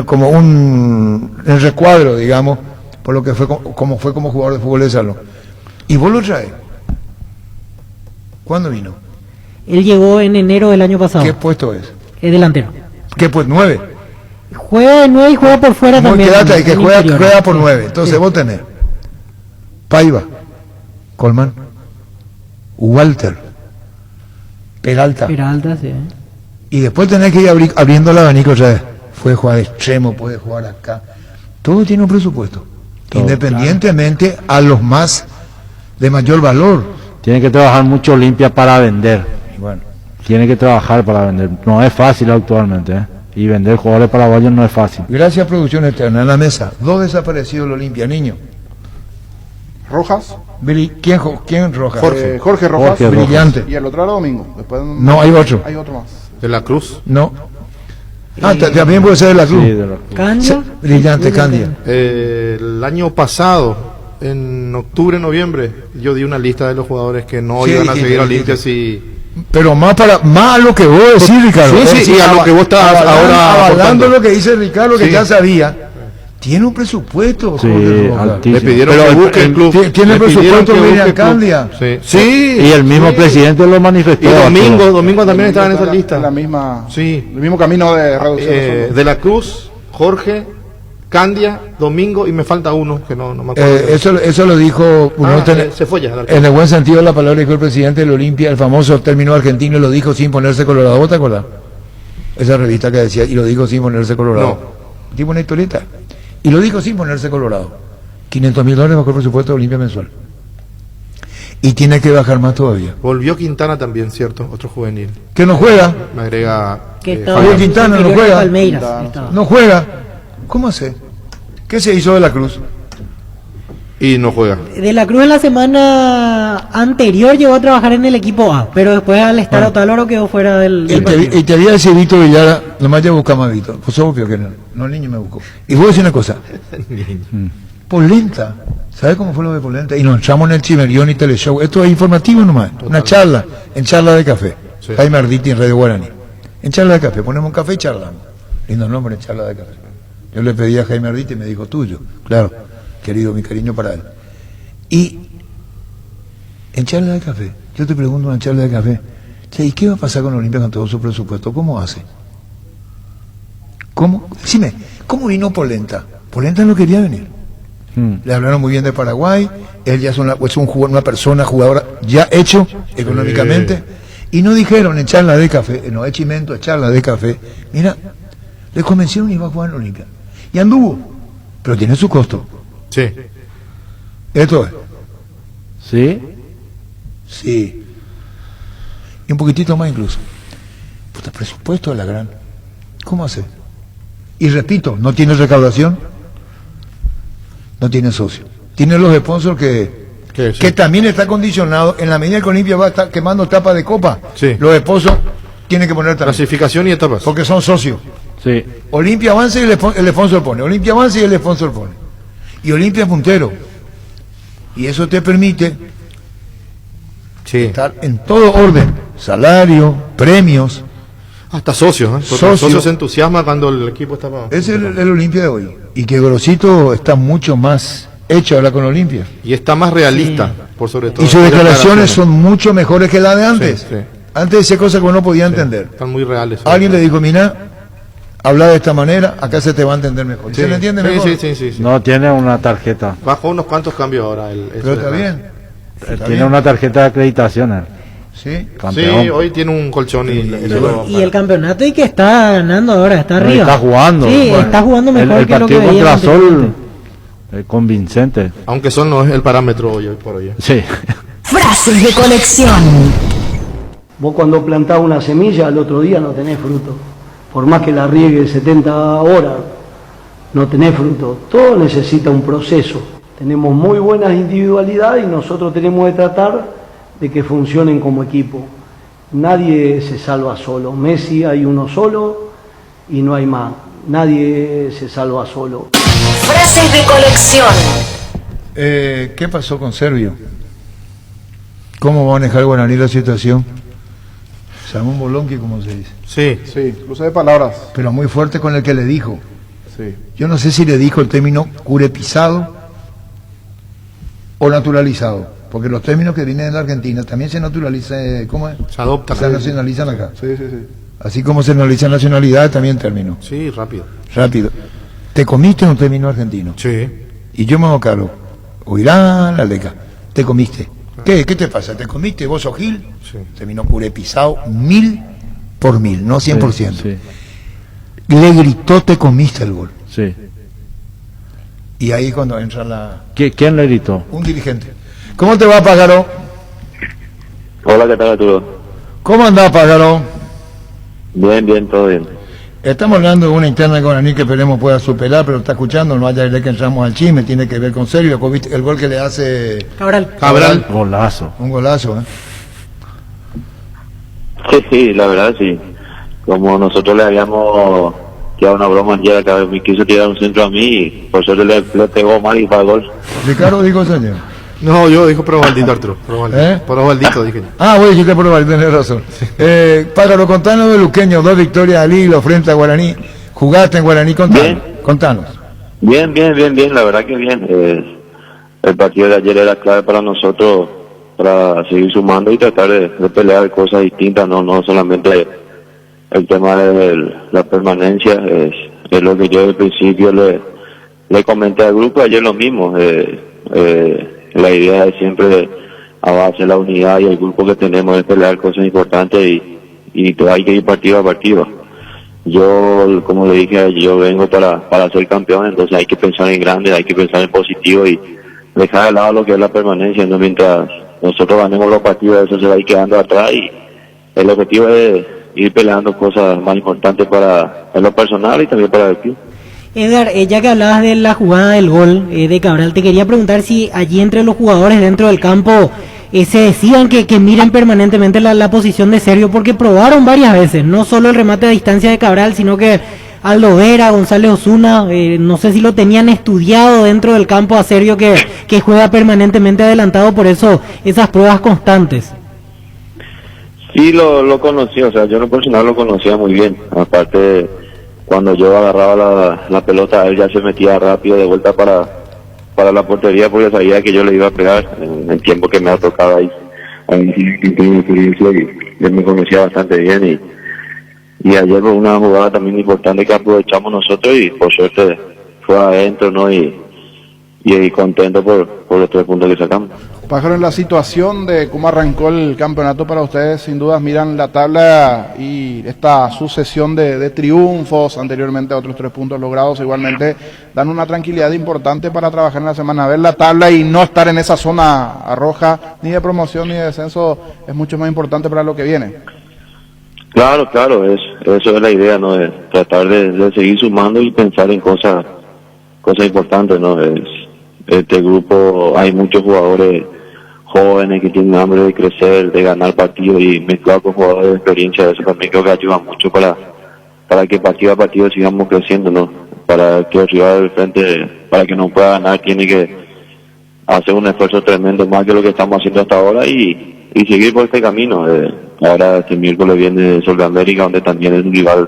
como un recuadro, digamos, por lo que fue como jugador de fútbol de salón. Y vos lo traes. ¿Cuándo vino? Él llegó en enero del año pasado. ¿Qué puesto es? Es delantero. ¿Qué pues? 9. Juega de 9 y juega por fuera No, también. quédate ahí, que en juega inferiores. por 9. Entonces Sí. vos tenés Paiva, Colmán, Walter, Peralta. Peralta, sí. Y después tenés que ir abriendo el abanico otra vez. Puede jugar de extremo, puede jugar acá. Todo tiene un presupuesto. Todo, Independientemente a los más de mayor valor. Tiene que trabajar mucho Olimpia para vender. Y bueno, Tiene que trabajar para vender. No es fácil actualmente, ¿eh? Y vender jugadores paraguayos no es fácil. gracias a Producción Eterna en la mesa. 2 desaparecidos del Olimpia, niño. Rojas, ¿Quién Rojas? Jorge Rojas, Jorge Rojas. Brillante. y el otro era Domingo. Después No, hay otro. Hay otro más. De la Cruz. No. También puede ser de la Cruz. Sí, de la- Candia. Brillante, Candia. El año pasado en octubre, noviembre, yo di una lista de los jugadores que no Sí, iban a dijiste, seguir a dijiste. Olimpia si... Pero más a lo que vos decís, Ricardo. Sí, Es sí, decir, y a lo que vos estás ahora avalando aportando. lo que dice Ricardo, que Sí. ya sabía. Tiene un presupuesto. Sí, Jorge Roca. altísimo. Le pidieron Pero que busque el club. Tiene Le pidieron presupuesto que busque Miriam el club. Candia. Sí. Sí. Y el mismo presidente lo manifestó. Y Domingo también estaba en esa La lista. misma, Sí. el mismo camino de reducción de sueldo. De la Cruz, Jorge, Candia, Domingo y me falta uno que no me acuerdo. Eso lo dijo, se fue ya. en el buen sentido de la palabra, dijo el presidente del Olimpia, el famoso término argentino, lo dijo sin ponerse colorado. ¿Vos te acordás? Esa revista que decía, y lo dijo sin ponerse colorado. Tipo una historieta. Y lo dijo sin ponerse colorado. $500,000 bajó el presupuesto de Olimpia mensual. Y tiene que bajar más todavía. Volvió Quintana también, ¿cierto? Otro juvenil. Que no juega. Me agrega... Que estaba Javier Quintana no juega. Palmeiras, estaba. No juega. ¿Cómo hace? ¿Qué se hizo de la Cruz? Y no juega. De la Cruz en la semana anterior llegó a trabajar en el equipo A, pero después al estar Otálvaro quedó fuera del partido. Y te había decir Vito Villara, nomás ya buscamos a Vito. Pues obvio que no, el niño me buscó. Y voy a decir una cosa. Polenta, ¿sabes cómo fue lo de Polenta? Y nos echamos en el Chimerión y Teleshow. Esto es informativo nomás. Una charla, en charla de café. Sí. Jaime Arditi en Radio Guaraní. En charla de café, ponemos un café y charlamos. Lindo nombre, en charla de café. Yo le pedí a Jaime Arditi y me dijo tuyo. Claro, querido, mi cariño para él. Y en charla de café, yo te pregunto en charla de café, che, ¿y qué va a pasar con Olimpia con todo su presupuesto? ¿Cómo hace? ¿Cómo? Decime, ¿cómo vino Polenta? Polenta no quería venir. Le hablaron muy bien de Paraguay, él ya es una persona jugadora ya hecho económicamente, y no dijeron en charla de café, no es Chimento, es charla de café, mira, le convencieron y iba a jugar en Olimpia. Y anduvo, pero tiene su costo. Sí. Esto es. ¿Sí? Sí. Y un poquitito más incluso. Puta, presupuesto de la gran. ¿Cómo hace? Y repito, no tiene recaudación, no tiene socio. Tiene los sponsors que también está condicionado, en la medida que Olimpia va a estar quemando tapas de copa, Sí. los sponsors tienen que poner también. Clasificación y etapas. Porque son socios. Sí. Olimpia avanza y el sponsor pone. Olimpia avanza y el sponsor pone. Y Olimpia es puntero. Y eso te permite estar en todo orden. Salario, premios. Hasta socios, ¿eh? Porque Socios. los socios se entusiasma cuando el equipo está... Es el Olimpia de hoy. Y que Grosito está mucho más hecho ahora con Olimpia. Y está más realista, por sobre todo. Y sus declaraciones son mucho mejores que las de antes. Sí, sí. Antes decía cosas que uno podía entender. Están muy reales. Alguien le dijo, mira, habla de esta manera, acá se te va a entender mejor. Sí. ¿Se le entiende Sí, mejor? sí. No tiene una tarjeta. Bajó unos cuantos cambios ahora. Pero está bien. Tiene una tarjeta de acreditación. Sí. Campeón. Sí, hoy tiene un colchón Y el campeonato y que está ganando ahora, está No, arriba. está jugando. Sí, Bueno, está jugando mejor el que lo que partido contra veíamos Sol anteriormente. convincente. Aunque Sol no es el parámetro hoy por hoy. Sí. Frases de colección. Vos cuando plantás una semilla al otro día no tenés fruto. Por más que la riegues 70 horas, no tenés fruto. Todo necesita un proceso. Tenemos muy buenas individualidades y nosotros tenemos que tratar de que funcionen como equipo. Nadie se salva solo. Messi hay uno solo y no hay más. Nadie se salva solo. Frases de colección. ¿Qué pasó con Servio? ¿Cómo va a manejar Guaraní la situación? Se armó un bolonqui, como se dice. Sí, cruce de palabras. Pero muy fuerte con el que le dijo. Sí. Yo no sé si le dijo el término curepisado o naturalizado. Porque los términos que vienen de la Argentina también se naturalizan, ¿cómo es? Se adoptan. Se nacionalizan acá. Sí. Así como se nacionalizan nacionalidades, también términos. Sí, rápido. Rápido. Te comiste un término argentino. Sí. Y yo me hago cargo. Oirá la leca. Te comiste. ¿Qué te pasa? ¿Te comiste? ¿Vos sos Gil? Sí. Terminó curepisado 1000 por 1000, no 100%. Sí. Le gritó, te comiste el gol. Sí. Y ahí cuando entra ¿Quién le gritó? un dirigente. ¿Cómo te va, Pájaro? Hola, ¿qué tal, Arturo? ¿Cómo andás, Pájaro? Bien, todo bien. Estamos hablando de una interna de Guaraní que esperemos pueda superar, pero está escuchando, no haya que entramos al chisme, tiene que ver con serio. El gol que le hace Cabral. Golazo. un golazo, ¿eh? Sí, la verdad sí. Como nosotros le habíamos que era una broma ayer, que me quiso tirar un centro a mí y por suerte le pegó mal y para el gol. Ricardo dijo, señor. No, yo dijo Probaldito, Arturo. Probaldito, dije yo. Ah, bueno, yo que Probaldito, tenés razón. Pájaro, contanos de Luqueño, 2 victorias al hilo frente a Guaraní. ¿Jugaste en Guaraní? Contanos. Bien, la verdad que bien. El partido de ayer era clave para nosotros, para seguir sumando y tratar de pelear cosas distintas, no solamente el tema de la permanencia, es lo que yo desde el principio le comenté al grupo ayer lo mismo. La idea es siempre a base de la unidad y el grupo que tenemos es pelear cosas importantes y hay que ir partido a partido. Yo, como le dije, yo vengo para ser campeón, entonces hay que pensar en grande, hay que pensar en positivo y dejar de lado lo que es la permanencia, ¿no? Mientras nosotros ganemos los partidos, eso se va a ir quedando atrás y el objetivo es ir peleando cosas más importantes en lo personal y también para el club. Edgar, ya que hablabas de la jugada del gol de Cabral, te quería preguntar si allí entre los jugadores dentro del campo se decían que miren permanentemente la posición de Sergio, porque probaron varias veces, no solo el remate a distancia de Cabral, sino que Aldo Vera, González Osuna, no sé si lo tenían estudiado dentro del campo a Sergio que juega permanentemente adelantado, por eso esas pruebas constantes. Sí, lo conocía, o sea, yo en lo personal lo conocía muy bien, aparte cuando yo agarraba la pelota, él ya se metía rápido de vuelta para la portería porque sabía que yo le iba a pegar en el tiempo que me ha tocado ahí. Tengo experiencia y él me conocía bastante bien y ayer fue una jugada también importante que aprovechamos nosotros y por suerte fue adentro, ¿no? Y contento por los 3 puntos que sacamos. Pájaro, en la situación de cómo arrancó el campeonato para ustedes, sin dudas miran la tabla y esta sucesión de triunfos, anteriormente a otros 3 puntos logrados, igualmente dan una tranquilidad importante para trabajar en la semana. Ver la tabla y no estar en esa zona roja, ni de promoción ni de descenso, es mucho más importante para lo que viene. Claro, eso es la idea, ¿no? De tratar de seguir sumando y pensar en cosas importantes, ¿no? Este grupo hay muchos jugadores jóvenes que tienen hambre de crecer, de ganar partidos y mezclado con jugadores de experiencia, eso también creo que ayuda mucho para que partido a partido sigamos creciendo, ¿no? Para que el rival del frente, para que no pueda ganar, tiene que hacer un esfuerzo tremendo más que lo que estamos haciendo hasta ahora y seguir por este camino. Ahora este miércoles viene Sol de América, donde también es un rival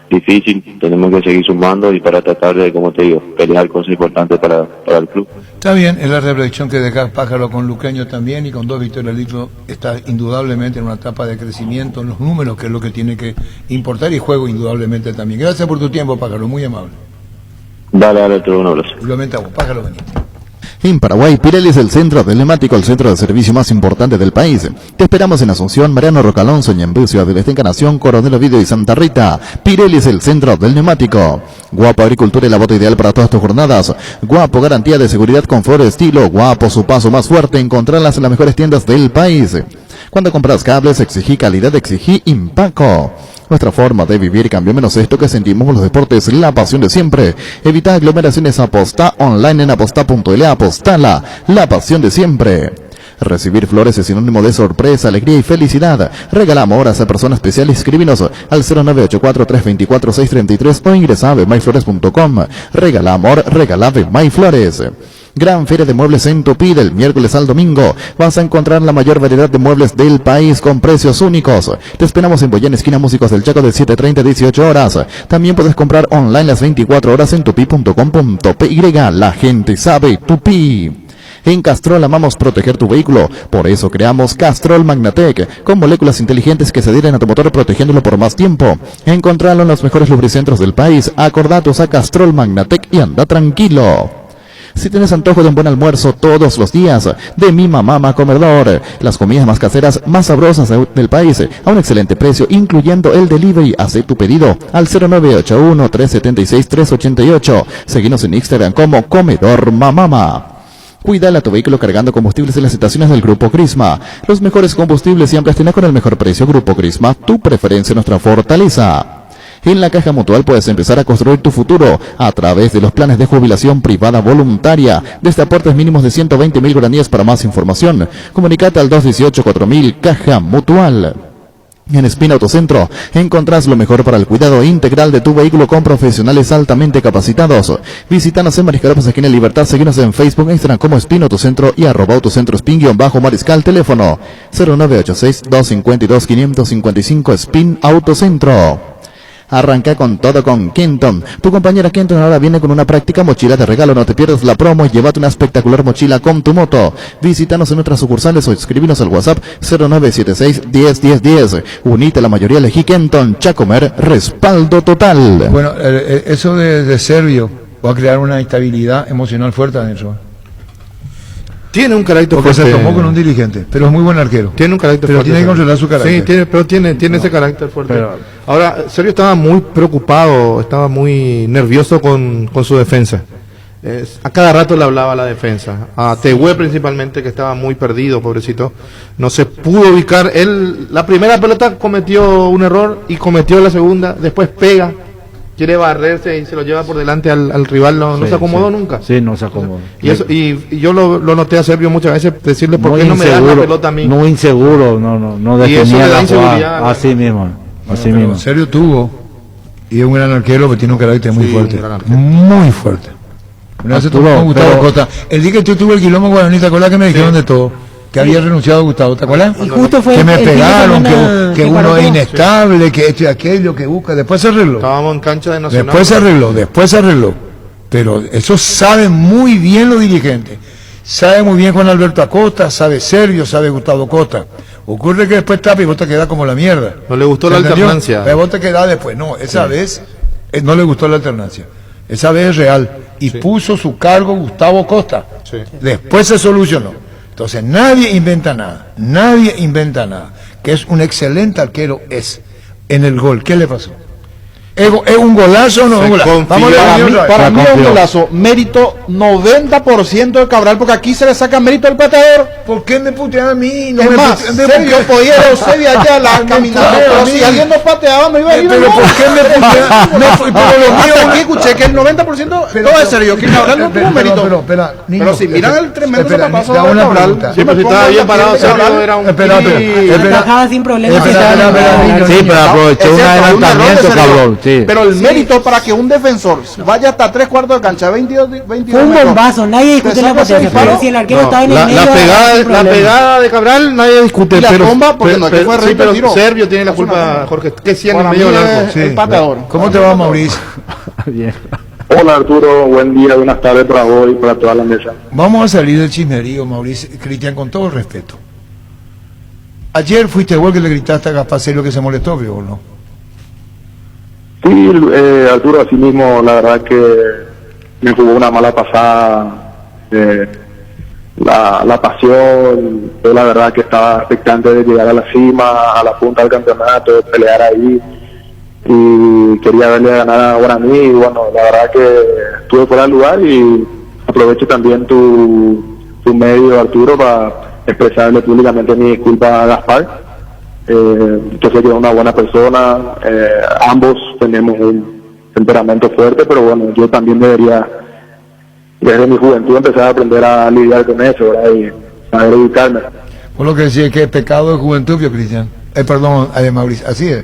difícil, tenemos que seguir sumando y para tratar de, como te digo, pelear cosas importantes para el club. Está bien, es la reflexión que deja Pájaro con Luqueño también y con 2 victorias al hilo está indudablemente en una etapa de crecimiento en los números, que es lo que tiene que importar, y juego indudablemente también. Gracias por tu tiempo, Pájaro, muy amable. Dale, todo un abrazo. Igualmente a vos, Pájaro Benítez. En Paraguay, Pirelli es el centro del neumático, el centro de servicio más importante del país. Te esperamos en Asunción, Mariano Rocalonso, Ñemby, Ciudad del Este, Encarnación, Coronel Ovidio y Santa Rita. Pirelli es el centro del neumático. Guapo Agricultura y la bota ideal para todas tus jornadas. Guapo, garantía de seguridad, confort, estilo. Guapo, su paso más fuerte. Encontrarlas en las mejores tiendas del país. Cuando compras cables, exigí calidad, exigí Impaco. Nuestra forma de vivir cambió, menos esto que sentimos los deportes, la pasión de siempre. Evita aglomeraciones, apostá online en apostá.la, apostala, la pasión de siempre. Recibir flores es sinónimo de sorpresa, alegría y felicidad. Regala amor a esa persona especial. Inscríbenos al 0984-324-633 o ingresa a bemyflores.com. Regala amor, regala Bemyflores. Gran Feria de Muebles en Tupí, del miércoles al domingo. Vas a encontrar la mayor variedad de muebles del país con precios únicos. Te esperamos en Boyán, esquina Músicos del Chaco, de 7:30 a 18 horas. También puedes comprar online las 24 horas en tupi.com.py. La gente sabe Tupí. En Castrol amamos proteger tu vehículo, por eso creamos Castrol Magnatec, con moléculas inteligentes que se adhieren a tu motor protegiéndolo por más tiempo. Encontralo en los mejores lubricentros del país. Acordate, usa Castrol Magnatec y anda tranquilo. Si tienes antojo de un buen almuerzo todos los días, de Mi Mamá Comedor, las comidas más caseras, más sabrosas del país, a un excelente precio, incluyendo el delivery. Haz tu pedido al 0981-376-388. Seguinos en Instagram como Comedor Mamama. Cuídale a tu vehículo cargando combustibles en las estaciones del Grupo Crisma. Los mejores combustibles siempre estén con el mejor precio. Grupo Crisma, tu preferencia, nuestra fortaleza. En la Caja Mutual puedes empezar a construir tu futuro a través de los planes de jubilación privada voluntaria, desde aportes mínimos de 120.000 guaraníes. Para más información, comunicate al 218-4000 Caja Mutual. En Spin Autocentro encontrás lo mejor para el cuidado integral de tu vehículo con profesionales altamente capacitados. Visítanos en Mariscal López, esquina Libertad, seguinos en Facebook e Instagram como Spin Autocentro y @autocentro Spin_Mariscal, teléfono 0986-252-555. Spin Autocentro. Arranca con todo con Kenton. Tu compañera Kenton ahora viene con una práctica mochila de regalo. No te pierdas la promo y llévate una espectacular mochila con tu moto. Visítanos en nuestras sucursales o escríbenos al WhatsApp 0976-101010. Unite a la mayoría, elegí Kenton. Chacomer, respaldo total. Bueno, eso de Servio va a crear una estabilidad emocional fuerte adentro. Tiene un carácter porque fuerte. Se tomó con un dirigente, pero es muy buen arquero. Tiene un carácter pero fuerte. Tiene que controlar su carácter. Sí, tiene ese carácter fuerte. Pero, ahora, Sergio estaba muy preocupado, estaba muy nervioso con su defensa. A cada rato le hablaba a la defensa. A Tehue principalmente, que estaba muy perdido, pobrecito. No se pudo ubicar. Él, la primera pelota cometió un error y cometió la segunda. Después pega. Quiere barrerse y se lo lleva por delante al rival, no se acomodó nunca. Sí, no se acomodó. Y yo lo noté a Servio muchas veces decirle por qué no me das la pelota a mí. Muy inseguro, no definía la jugada. Así mismo. Servio tuvo, y es un gran arquero que tiene un carácter muy fuerte. Muy fuerte. Una vez tuvo Gustavo Costa. El día que yo tuve el quilombo Guaraní, ¿te acuerdas que me dijeron de todo? Que había renunciado Gustavo, ¿te acuerdas? Y justo fue que me pegaron, que uno es inestable, que esto y aquello, que busca. Después se arregló. Estábamos en cancha de Nacional. Después se arregló. Pero eso saben muy bien los dirigentes. Sabe muy bien Juan Alberto Acosta, sabe Servio, sabe Gustavo Costa. Ocurre que después tapa y vos te quedás como la mierda. No le gustó la alternancia. Pero vos te quedás después. No, esa vez no le gustó la alternancia. Esa vez es real. Y puso su cargo Gustavo Costa. Después se solucionó. Entonces nadie inventa nada, que es un excelente arquero en el gol. ¿Qué le pasó? ¿Es un golazo o no es un golazo? Para mí es un golazo, mérito 90% de Cabral, porque aquí se le saca mérito al pateador. ¿Por qué me putean a mí? No es más, Sergio podía ir a Eusebio allá caminando, pero si alguien no pateaba me iba a ir. Pero ¿por qué me putean? Hasta aquí escuché que el 90% todo es Sergio, que Cabral no tuvo mérito. Pero si miran el tremendo zapapazo de Cabral, si estaba bien parado, Sergio era un... Atajaba sin problema. Sí, pero aprovechó un adelantamiento, cabrón. Sí. Pero el mérito para que un defensor vaya hasta 3/4 de cancha, 22 fue un bombazo, nadie discute la potencia, pero si el arquero estaba en el medio, la pegada de Cabral nadie discute, y la bomba, porque no, que fue sí, pero Servio tiene la culpa, Jorge, que sí en el medio del arco. El pateador. ¿Cómo te va, Mauricio? Bien. Hola Arturo, buen día, buenas tardes para vos y para toda la mesa. Vamos a salir del chismerío, Mauricio. Cristian, con todo respeto. Ayer fuiste vos que le gritaste a Gaspacello que se molestó, ¿o no? Sí, Arturo, así mismo, la verdad que me jugó una mala pasada, la pasión, yo la verdad que estaba expectante de llegar a la cima, a la punta del campeonato, de pelear ahí, y quería verle ganar a Guaraní, y bueno, la verdad que estuve fuera del lugar, y aprovecho también tu medio, Arturo, para expresarle públicamente mi disculpa a Gaspar. Yo sé que es una buena persona, ambos tenemos un temperamento fuerte, pero bueno, yo también debería, desde mi juventud, empezar a aprender a lidiar con eso, ¿verdad? Y saber evitarme. Por lo que decía que es pecado de juventud, Cristian. Perdón, Mauricio, así es.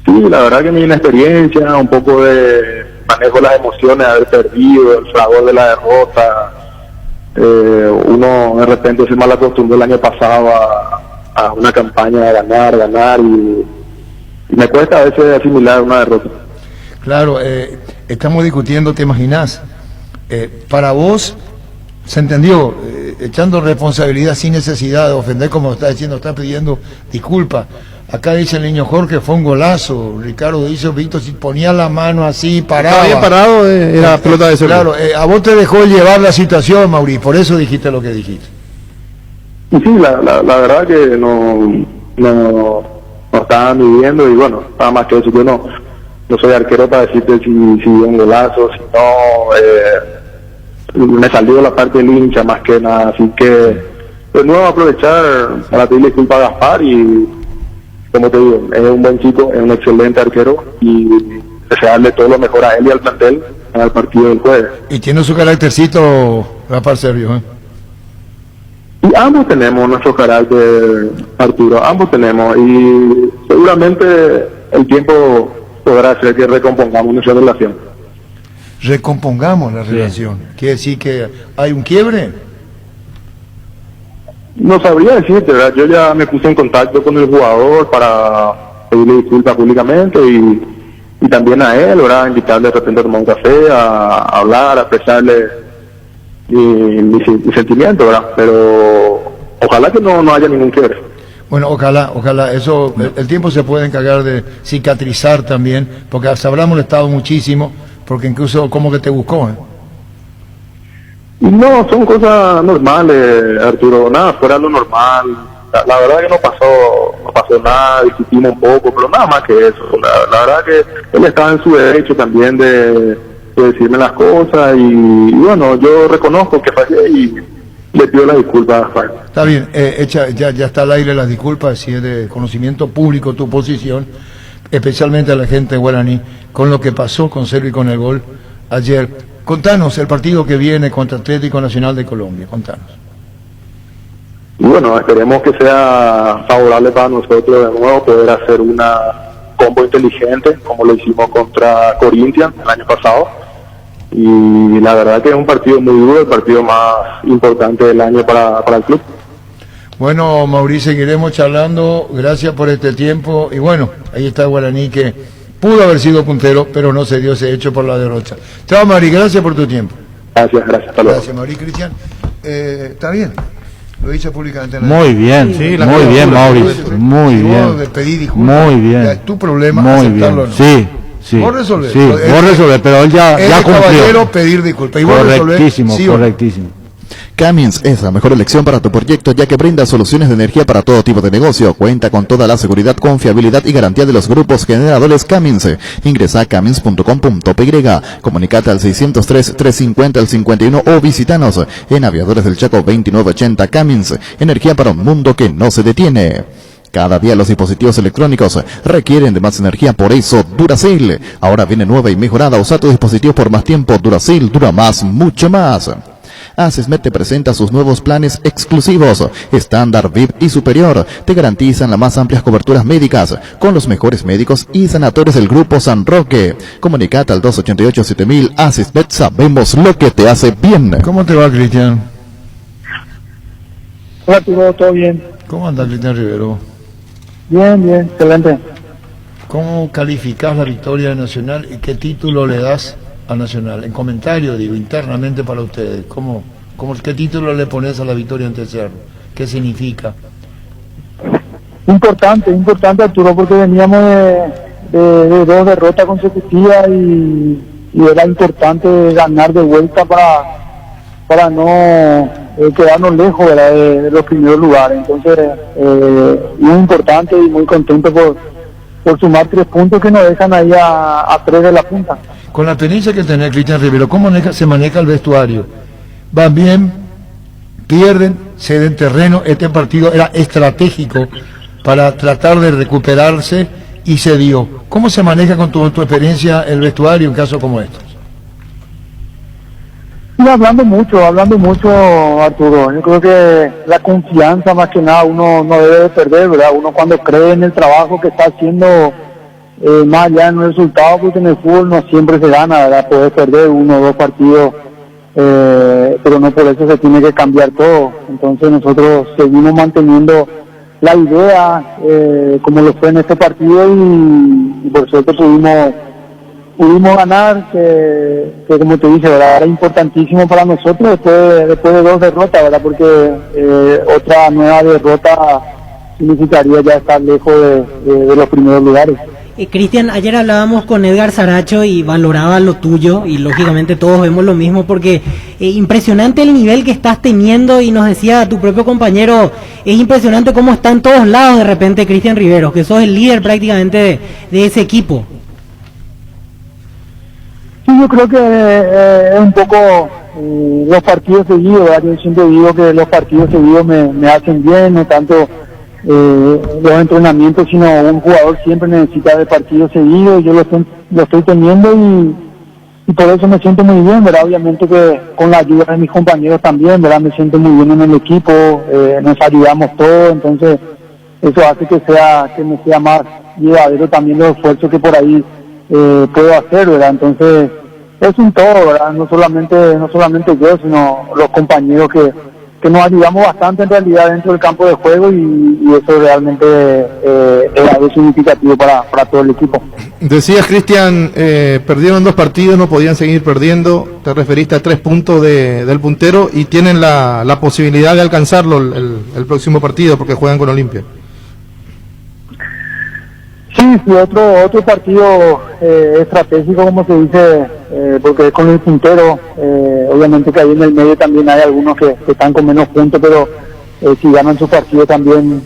Sí, la verdad que mi inexperiencia, un poco de manejo de las emociones, haber perdido, el fragor de la derrota, uno de repente se mal acostumbró el año pasado a una campaña de ganar y me cuesta a veces asimilar una derrota. Claro, estamos discutiendo, ¿te imaginas? Para vos, se entendió, echando responsabilidad sin necesidad de ofender, como está diciendo, está pidiendo disculpas. Acá dice el niño Jorge, fue un golazo. Ricardo dice, Víctor, si ponía la mano así, paraba. Estaba bien parado, era pelota de Sergio. Claro, a vos te dejó llevar la situación, Mauricio, por eso dijiste lo que dijiste. Y sí, la verdad que no estaban viviendo, y bueno, nada más que eso, yo no soy arquero para decirte si un golazo, si no, me salió la parte del hincha más que nada, así que de nuevo aprovechar para pedirle disculpas a Gaspar, y como te digo, es un buen chico, es un excelente arquero, y desearle todo lo mejor a él y al plantel en el partido del jueves. Y tiene su caractercito Gaspar Servio, ¿eh? Y ambos tenemos nuestro carácter, Arturo, ambos tenemos, y seguramente el tiempo podrá hacer que recompongamos nuestra relación. Recompongamos la relación. ¿Quiere decir que hay un quiebre? No sabría decirte, ¿verdad? Yo ya me puse en contacto con el jugador para pedirle disculpas públicamente y también a él, ¿verdad? Invitarle de repente a tomar un café, a hablar, a expresarle mi sentimiento, ¿verdad? Pero ojalá que no haya ningún quiebre. Bueno, ojalá, eso, el tiempo se puede encargar de cicatrizar también, porque se habrá molestado muchísimo, porque incluso como que te buscó, ¿eh? No, son cosas normales, Arturo, nada fuera de lo normal. La verdad que no pasó nada, discutimos un poco, pero nada más que eso. La verdad que él estaba en su derecho también de decirme las cosas y bueno, yo reconozco que fallé y le pido las disculpas. Está bien, ya está al aire las disculpas, si es de conocimiento público tu posición, especialmente a la gente de guaraní, con lo que pasó con Servi con el gol ayer. Contanos el partido que viene contra Atlético Nacional de Colombia, contanos. Y bueno, esperemos que sea favorable para nosotros de nuevo poder hacer una combo inteligente como lo hicimos contra Corinthians el año pasado. Y la verdad que es un partido muy duro, el partido más importante del año para el club. Bueno, Mauricio, seguiremos charlando, gracias por este tiempo, y bueno, ahí está Guaraní que pudo haber sido puntero, pero no se dio ese hecho por la derrota. Chao, Mauri, gracias por tu tiempo. Gracias, hasta luego. Gracias, Mauri. Cristian, está bien, lo hice públicamente. Muy bien, sí, muy bien, Mauricio, muy bien. Pedí disculpas, muy bien. Es tu problema muy aceptarlo bien. o no. Sí. Sí, vos resolvés. sí, vos resolvés, pero él ya cumplió. Caballero pedir disculpas. Y vos correctísimo, sí, correctísimo. Cummins es la mejor elección para tu proyecto ya que brinda soluciones de energía para todo tipo de negocio. Cuenta con toda la seguridad, confiabilidad y garantía de los grupos generadores Cummins. Ingresa a cummins.com.py, comunicate al 603-350-51 o visitanos en Aviadores del Chaco 2980. Cummins, energía para un mundo que no se detiene. Cada día los dispositivos electrónicos requieren de más energía, por eso Duracell. Ahora viene nueva y mejorada. Usa tu dispositivo por más tiempo. Duracell dura más, mucho más. ACESMED te presenta sus nuevos planes exclusivos, estándar, VIP y superior. Te garantizan las más amplias coberturas médicas, con los mejores médicos y sanatorios del Grupo San Roque. Comunicate al 288-7000. ACESMED, sabemos lo que te hace bien. ¿Cómo te va, Cristian? Hola, todo bien. ¿Cómo anda, Cristian Rivero? Bien, excelente. ¿Cómo calificás la victoria de Nacional y qué título le das a Nacional? En comentario, digo, internamente para ustedes. ¿Qué título le pones a la victoria ante Cerro? ¿Qué significa? Importante, Arturo, porque veníamos de dos derrotas consecutivas y era importante ganar de vuelta para no quedarnos lejos, ¿verdad?, de los primeros lugares. Entonces, muy importante y muy contento por sumar 3 puntos que nos dejan ahí a 3 de la punta. Con la experiencia que tenés, Cristian Rivero, ¿cómo se maneja el vestuario? ¿Van bien? ¿Pierden? ¿Ceden terreno? Este partido era estratégico para tratar de recuperarse y se dio. ¿Cómo se maneja con tu experiencia el vestuario en casos como estos? Sí, hablando mucho, Arturo. Yo creo que la confianza, más que nada, uno no debe de perder, ¿verdad? Uno cuando cree en el trabajo que está haciendo, más allá en el resultado, porque en el fútbol no siempre se gana, ¿verdad? Puede perder 1 o 2 partidos, pero no por eso se tiene que cambiar todo. Entonces nosotros seguimos manteniendo la idea, como lo fue en este partido, y por suerte pudimos ganar, que como te dije, ¿verdad?, era importantísimo para nosotros después de 2 derrotas, ¿verdad?, porque otra nueva derrota significaría ya estar lejos de los primeros lugares. Cristian, ayer hablábamos con Edgar Saracho y valoraba lo tuyo, y lógicamente todos vemos lo mismo, porque impresionante el nivel que estás teniendo, y nos decía tu propio compañero, es impresionante cómo está en todos lados de repente Cristian Riveros, que sos el líder prácticamente de ese equipo. Sí, yo creo que es un poco los partidos seguidos, ¿verdad? Yo siempre digo que los partidos seguidos me hacen bien, no tanto los entrenamientos, sino un jugador siempre necesita de partidos seguidos. Yo lo estoy teniendo por eso me siento muy bien, ¿verdad? Obviamente que con la ayuda de mis compañeros también, ¿verdad? Me siento muy bien en el equipo, nos ayudamos todos, entonces eso hace que me sea más llevadero también los esfuerzos que por ahí puedo hacer, ¿verdad? Entonces es un todo, ¿verdad? No solamente yo, sino los compañeros que nos ayudamos bastante en realidad dentro del campo de juego y eso realmente es algo significativo para todo el equipo. Decías, Cristian, perdieron 2 partidos, no podían seguir perdiendo, te referiste a 3 puntos del puntero y tienen la posibilidad de alcanzarlo el próximo partido porque juegan con Olimpia. Sí, otro partido estratégico, como se dice, porque es con el puntero. Obviamente que ahí en el medio también hay algunos que están con menos puntos, pero si ganan su partido también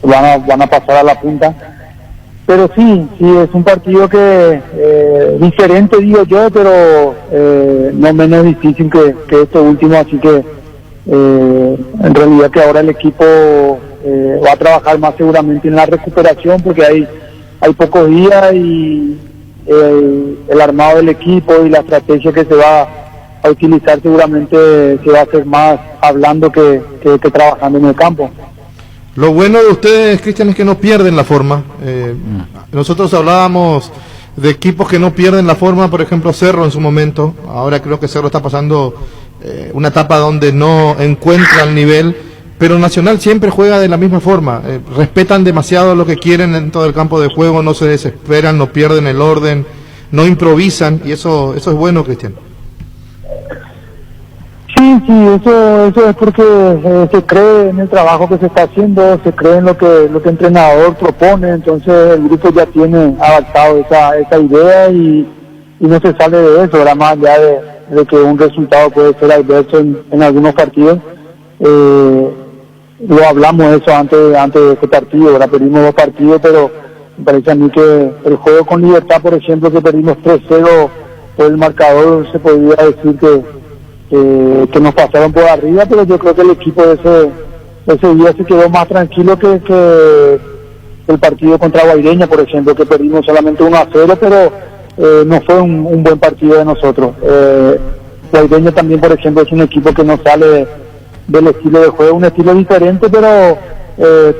van a pasar a la punta. Pero sí, es un partido que diferente, digo yo, pero no menos difícil que este último, así que en realidad que ahora el equipo va a trabajar más seguramente en la recuperación porque hay pocos días y el armado del equipo y la estrategia que se va a utilizar seguramente se va a hacer más hablando que trabajando en el campo. Lo bueno de ustedes, Cristian, es que no pierden la forma. Nosotros hablábamos de equipos que no pierden la forma, por ejemplo Cerro en su momento. Ahora creo que Cerro está pasando una etapa donde no encuentra el nivel, pero Nacional siempre juega de la misma forma. Respetan demasiado lo que quieren dentro del campo de juego, no se desesperan, no pierden el orden, no improvisan, y eso es bueno, Cristian. Sí, eso es porque se cree en el trabajo que se está haciendo, se cree en lo que el entrenador propone, entonces el grupo ya tiene adaptado esa idea y no se sale de eso, ¿verdad? Más allá de que un resultado puede ser adverso en algunos partidos. Lo hablamos eso antes de este partido, ¿verdad? Perdimos 2 partidos, pero me parece a mí que el juego con Libertad, por ejemplo, que perdimos 3-0 por el marcador, se podría decir que nos pasaron por arriba, pero yo creo que el equipo ese día se quedó más tranquilo que el partido contra Guaireña, por ejemplo, que perdimos solamente 1-0, pero no fue un buen partido de nosotros. Guaireña también, por ejemplo, es un equipo que no sale del estilo de juego, un estilo diferente, pero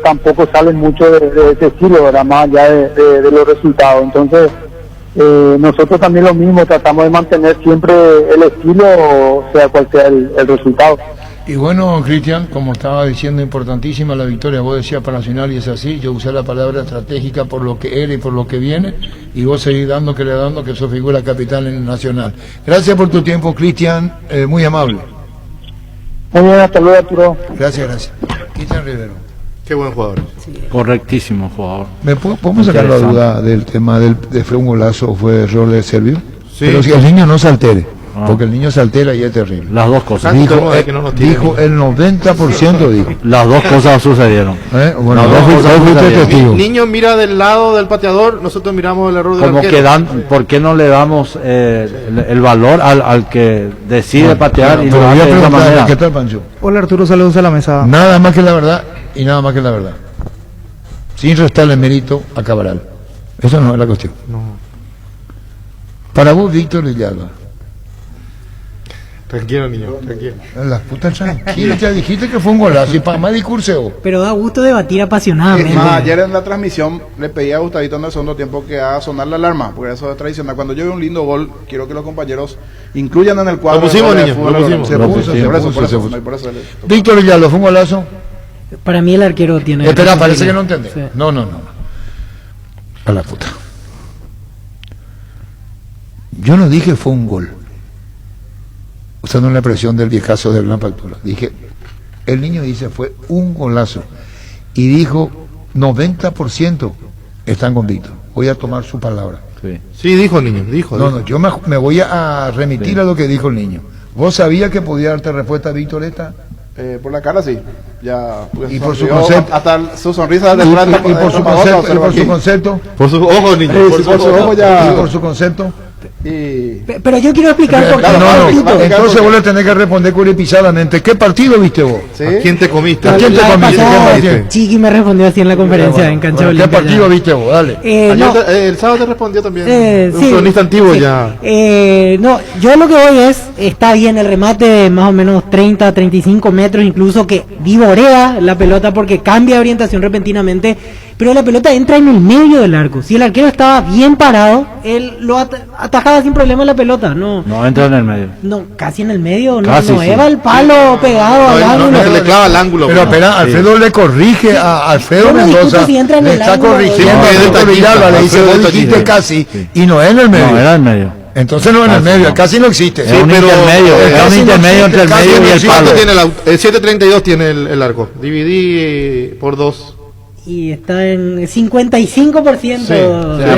tampoco salen mucho de ese estilo, ¿verdad? Más allá de los resultados. Entonces nosotros también lo mismo, tratamos de mantener siempre el estilo, sea cual sea el resultado. Y bueno, Cristian, como estaba diciendo, importantísima la victoria. Vos decías para Nacional y es así. Yo usé la palabra estratégica por lo que era y por lo que viene. Y vos seguís dando, que eso figura capital en el Nacional. Gracias por tu tiempo, Cristian. Muy amable. Muy bien, hasta luego, Arturo. Gracias. Cristian Rivero. Qué buen jugador. Sí. Correctísimo jugador. ¿Podemos sacar la duda del tema de fue un golazo o fue error de Servio? Sí. Pero si el niño no se altere. Porque el niño se altera y es terrible. Las dos cosas. Dijo el 90%, dijo. Las dos cosas sucedieron. Bueno, el niño mira del lado del pateador, nosotros miramos el error del arquero. ¿Por qué no le damos el valor al que decide patear y no hace de esa manera? ¿Qué tal, Pancho? Hola, Arturo, saludos a la mesa. Nada más que la verdad y nada más que la verdad. Sin restarle mérito a Cabral. Eso no es la cuestión. No. Para vos, Víctor Villalba. Tranquilo, niño, tranquilo. La puta tranquila, ya dijiste que fue un golazo y para más discurseo. Pero da gusto debatir apasionadamente. Ayer en la transmisión le pedí a Gustavito en el segundo tiempo que haga sonar la alarma, porque eso es tradicional. Cuando yo veo un lindo gol, quiero que los compañeros incluyan en el cuadro. Lo pusimos, niño, lo pusimos. Se puso. Víctor Villalba, ¿fue un golazo? Para mí el arquero tiene... Espera, parece que no entendés. Sí. No. A la puta. Yo no dije fue un gol. Usando la expresión del viejazo de Hernán Factura. Dije, el niño dice fue un golazo. Y dijo, 90% están convictos. Voy a tomar su palabra. Sí, dijo el niño, dijo. No, yo me voy a remitir a lo que dijo el niño. ¿Vos sabías que podía darte respuesta a Víctor esta? Por la cara sí. Ya, pues, y por su concepto. Hasta su sonrisa de plata. Y por su concepto. Por sus ojos, niño. Por su ojo ya. Y por su concepto. Pero yo quiero explicar por qué. Entonces vos le tenés que responder curepisadamente. ¿Qué partido viste vos? ¿Sí? ¿A quién te comiste? ¿A quién te comiste? Chiqui me respondió así en la conferencia en Cancha Olímpica. ¿Qué partido viste vos? Dale. El sábado te respondió también. Un cronista antiguo ya. No, yo lo que voy está bien el remate de más o menos 30, 35 metros, incluso que vivorea la pelota porque cambia de orientación repentinamente, pero la pelota entra en el medio del arco. Si el arquero estaba bien parado, él lo atajaba sin problema la pelota. No entra en el medio. No, casi en el medio, casi, no sí. Eva el palo pegado al ángulo. Se le clava al ángulo. Pero espera, Alfredo le corrige a Alfredo Mendoza. Si entra en le el está ángulo, corrigiendo a Alfredo Villalba, le dice, vos dijiste casi, y no es en el medio. No, era en el medio. Entonces no en el medio, casi no existe. Es un intermedio, es un intermedio entre el medio y el palo. El 7.32 tiene el arco. Dividí por 2. Y está en 55%. Sí,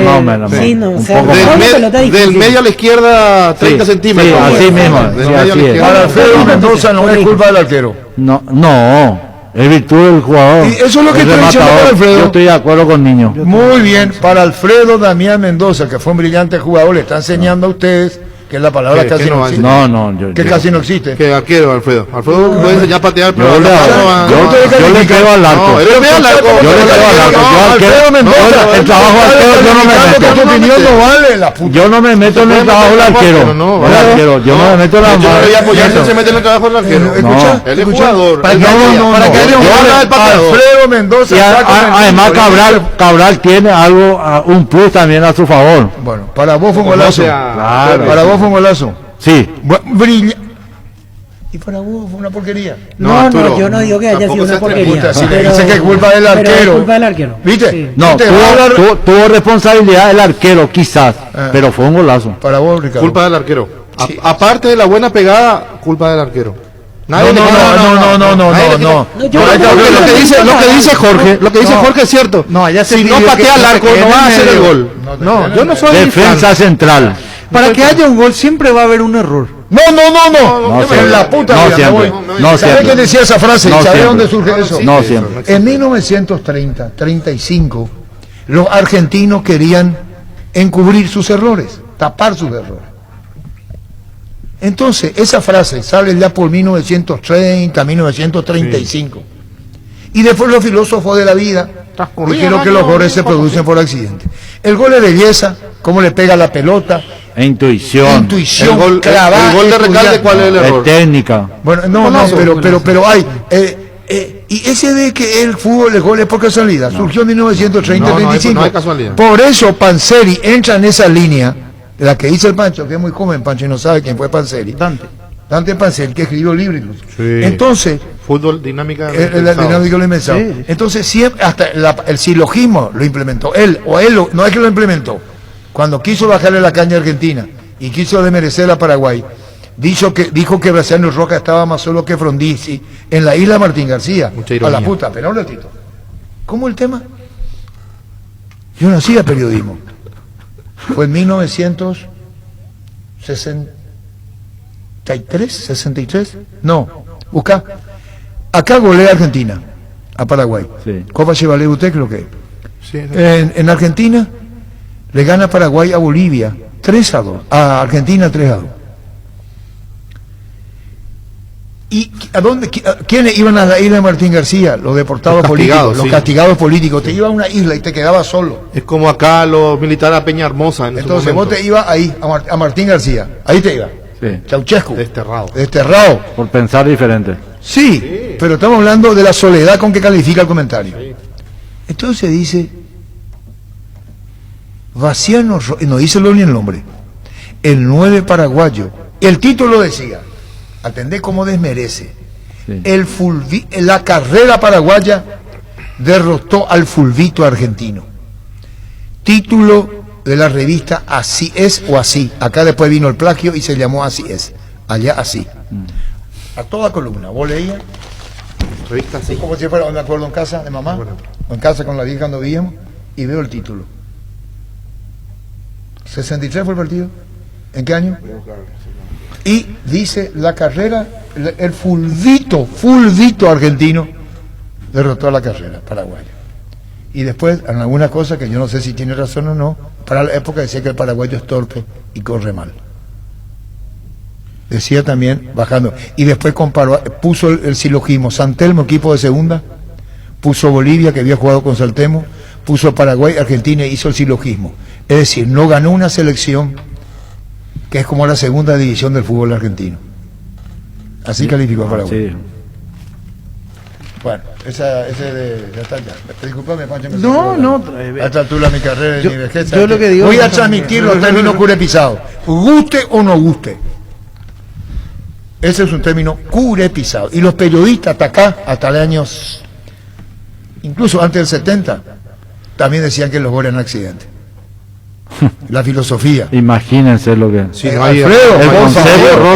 más o menos. Sí, no, del medio a la izquierda 30 centímetros. Sí, así mismo. Para Alfredo Mendoza no es culpa del arquero. No. Es virtud del jugador. Y eso es lo que estoy diciendo para Alfredo. Yo estoy de acuerdo con Niño. Muy bien, para Alfredo Damián Mendoza, que fue un brillante jugador, le está enseñando a ustedes que la palabra casi no existe. Que casi no existe. Que arquero, Alfredo. Alfredo puede enseñar a patear, pero yo le creo al arco. Yo le creo al arco. Alfredo Mendoza, el trabajo del arquero yo no me meto. Tu opinión no vale, la puta. Yo no me meto en el trabajo del arquero. Yo no me meto en la mano. Pero apoyarse se mete en el trabajo del arquero. Escucha, él es jugador. Para que haya un Alfredo Mendoza. Además Cabral tiene algo, un plus también a su favor. Bueno, para vos fue un golazo. Para vos fue un golazo. Sí. Y para vos fue una porquería. No, yo no digo que haya sido una porquería. Si le dice que es culpa del arquero. Culpa del arquero. ¿Viste? Sí. No, tuvo responsabilidad el arquero, quizás, pero fue un golazo. Para vos, Ricardo. Culpa del arquero. Aparte de la buena pegada, culpa del arquero. No. Lo que dice Jorge es cierto. Si no patea al arco, no va a hacer el gol. No, yo no soy defensa central. Para que haya un gol siempre va a haber un error. No. En la puta vida me voy. ¿Sabés quién decía esa frase? ¿Sabés dónde surge eso? No siempre. En 1930, 35, los argentinos querían encubrir sus errores, tapar sus errores. Entonces, esa frase sale ya por 1930, 1935. Y después los filósofos de la vida dijeron que los goles se producen por accidente. El gol es belleza, cómo le pega la pelota. Intuición. El gol de Recalde, ¿cuál es el error? Técnica. Bueno, pero hay. Y ese de que el fútbol, el gol es por casualidad, surgió en 1930-35. No hay casualidad. Por eso Panzeri entra en esa línea, la que dice el Pancho, que es muy joven, Pancho, y no sabe quién fue Panzeri. Dante Panzeri, que escribió libros incluso. Sí. Entonces, fútbol dinámica. La dinámica lo inventó. Sí. Entonces, siempre, hasta el silogismo lo implementó. No es que lo implementó. Cuando quiso bajarle la caña a Argentina y quiso desmerecer a Paraguay, dijo que Brasiano Roca estaba más solo que Frondizi en la isla Martín García. A la puta, pero un ratito. ¿Cómo el tema? Yo no hacía periodismo. Fue en 1963. No, busca. Acá golea Argentina a Paraguay. Sí. Copa Chevalier usted creo que. Sí. En Argentina le gana Paraguay a Bolivia 3-2, a Argentina 3-2. ¿Y a dónde? ¿Quiénes iban a la isla de Martín García? Los deportados políticos, los castigados políticos. Te ibas a una isla y te quedabas solo. Es como acá los militares a Peña Hermosa. Entonces vos te ibas ahí, a Martín García. Ahí te ibas. Sí. Ceausescu. Desterrado. Por pensar diferente. Sí, pero estamos hablando de la soledad con que califica el comentario. Sí. Entonces dice, Vaciano, no dice ni el nombre, el 9 paraguayo. El título decía, atendé cómo desmerece. Sí. La carrera paraguaya derrotó al fulvito argentino. Título de la revista Así es o Así. Acá después vino el plagio y se llamó Así es. Allá Así. A toda columna. ¿Vos leías? Revista Así. Como si fuera, me acuerdo, en casa de mamá, o en casa con la vieja cuando vivíamos, y veo el título. 63 fue el partido. ¿En qué año? Y dice la carrera, el fulvito argentino derrotó a la carrera paraguaya. Y después, en algunas cosas que yo no sé si tiene razón o no, para la época decía que el paraguayo es torpe y corre mal. Decía también, bajando. Y después comparó, puso el silogismo. San Telmo, equipo de segunda, puso Bolivia, que había jugado con San Telmo, puso Paraguay, Argentina, e hizo el silogismo. Es decir, no ganó una selección que es como la segunda división del fútbol argentino. Así sí, calificó a Paraguay. Sí. Bueno, ese de... Ya está, ya. Disculpame, Pancho. No. A esta altura mi carrera y mi vejez. Yo lo que digo... Voy a transmitir los términos curepisados. Guste o no guste. Ese es un término curepizado. Y los periodistas hasta acá, hasta los años... Incluso antes del 70, también decían que los goles eran accidentes. La filosofía. Imagínense lo que... Sí, Alfredo, el